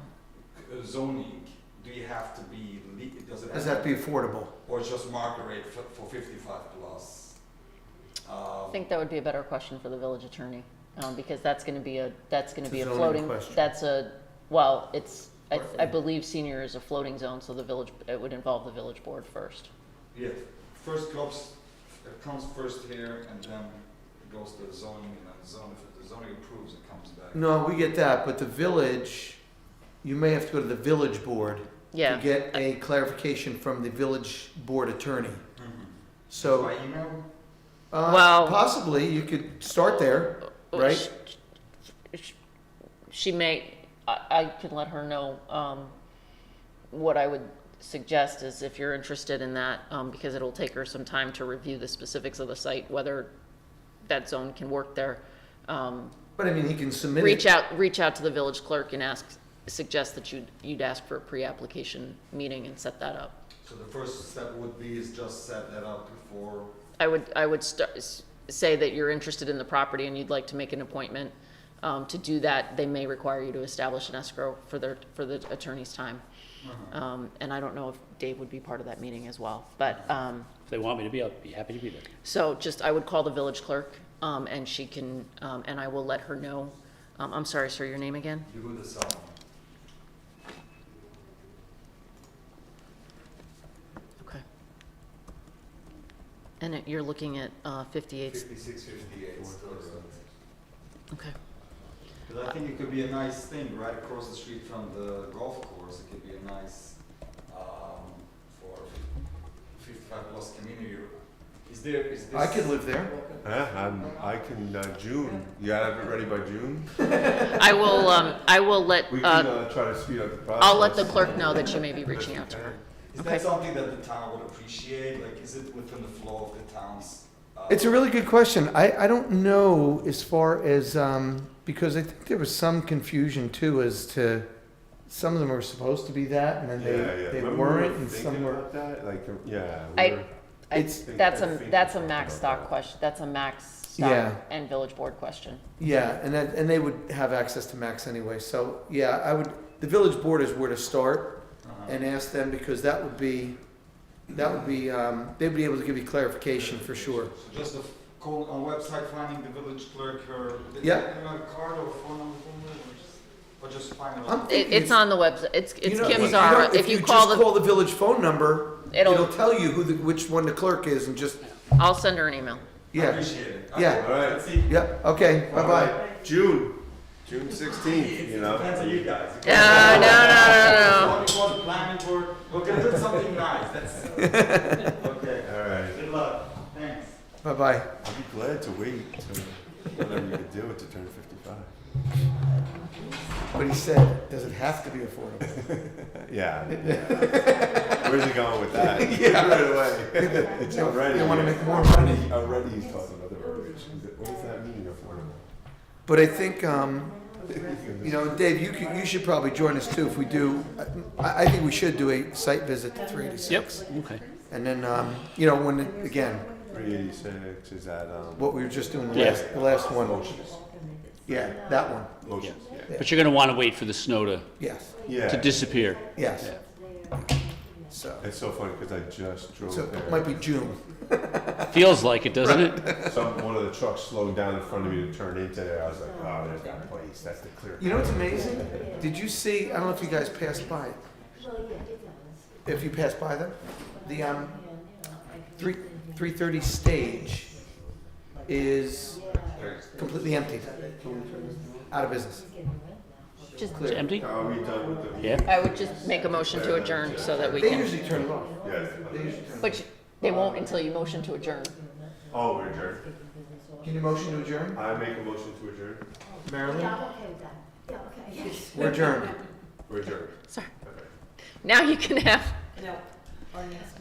zoning, do you have to be, does that be affordable? or just market rate for 55 plus? I think that would be a better question for the village attorney, because that's gonna be a It's a zoning floating, question. I believe senior is a floating zone, so it would involve the village board first. Yeah, first comes first here, and then it goes to the zoning, and then if the zoning approves, it comes back. No, we get that, but the village, you may have to go to the village board to Yeah, get a clarification from the village board attorney. Mhm. So, By email? Well- possibly, you could start there, right? She may, I can let her know, what I would suggest is if you're interested in that, because it'll take her some time to review the specifics of the site, whether that zone can work there. But I mean, he can submit Reach it. out to the village clerk and suggest that you'd ask for a pre-application meeting and set that up. So the first step would be is just set that up before. I would say that you're interested in the property and you'd like to make an appointment. To do that, they may require you to establish an escrow for the attorney's time. And I don't know if Dave would be part of that meeting as well, but, If they want me to be, I'll be happy to be there. so I would call the village clerk, and she can, and I will let her know. I'm sorry, sir, your name again? Yehuda Salomon. Okay. And you're looking at 58, 5658 Still Road. okay. Because I think it could be a nice thing right across the street from the golf course. It could be a nice Is this? I could live there. I can, June, you gotta have it ready by June? I will let, We can, try to speed up the process. I'll let the clerk know that you may be reaching out to her. Is Okay. that something that the town would appreciate? Like, is it within the flow of the town's? It's a really good question. I don't know as far as, because I think there was some confusion too as to, some of them were supposed to be that and then they Remember we weren't were and thinking some were. about that? Like, yeah. It's, That's I a, think that's a we max talked stock about question, that's a max Yeah. stock and village board question. yeah, and they would have access to max anyway. So, yeah, the village board is where to start and ask them because that would be, they'd be able to give you clarification for sure. So just a call on website, finding the village clerk, her. Yeah. Do you have a card or a phone number for her, or just find it? I'm on- thinking It's on the website, it's You know, Kim you Zara, know, if you just call call the village phone number, It'll- it'll tell you which one the clerk is and just, I'll send her an email. I yeah, appreciate it. Yeah. All right. Let's see. yeah, okay, bye-bye. June 16th, you know? Depends on you guys. No. Zoning board, planning board, we're gonna do something nice, that's. Okay, All right. good luck, thanks. Bye-bye. I'll be glad to wait till whatever you could do it to turn 55. But he said, does it have to be affordable? Yeah. Where's he going with that? Yeah. Right away. It's already. You wanna make more money. Already he's talking about the verbiage. What does that mean, affordable? But I think, you know, Dave, you should probably join us too if we do. I think we should do a site visit to 386. Yep, okay. And then, you know, when, again, 386 is that, what we were just doing, Yeah. the last one. Yeah, that one. motion? Yeah. But you're gonna wanna wait for the snow to Yes, disappear. yes. So, It's so funny because I just drove so there. it might be June. Feels like it, doesn't it? One of the trucks slowed down in front of me to turn into there. I was like, oh, there's that place. That's the clear. You know what's amazing? Did you see, I don't know if you guys passed by, if you passed by them, the 330 stage is completely empty, out of business. Just, It's empty? Are we done with the? Yeah. I would just make a motion to adjourn so that we They can, usually turn it off. Yeah. They usually turn it off. but they won't until you motion to adjourn. Oh, we're adjourned. Can you motion to adjourn? I make a motion to adjourn. Marilyn? Yeah, I'm okay with that. Yeah, okay. We're adjourned. We're adjourned. Sorry. Okay. Now you can have, No, on next.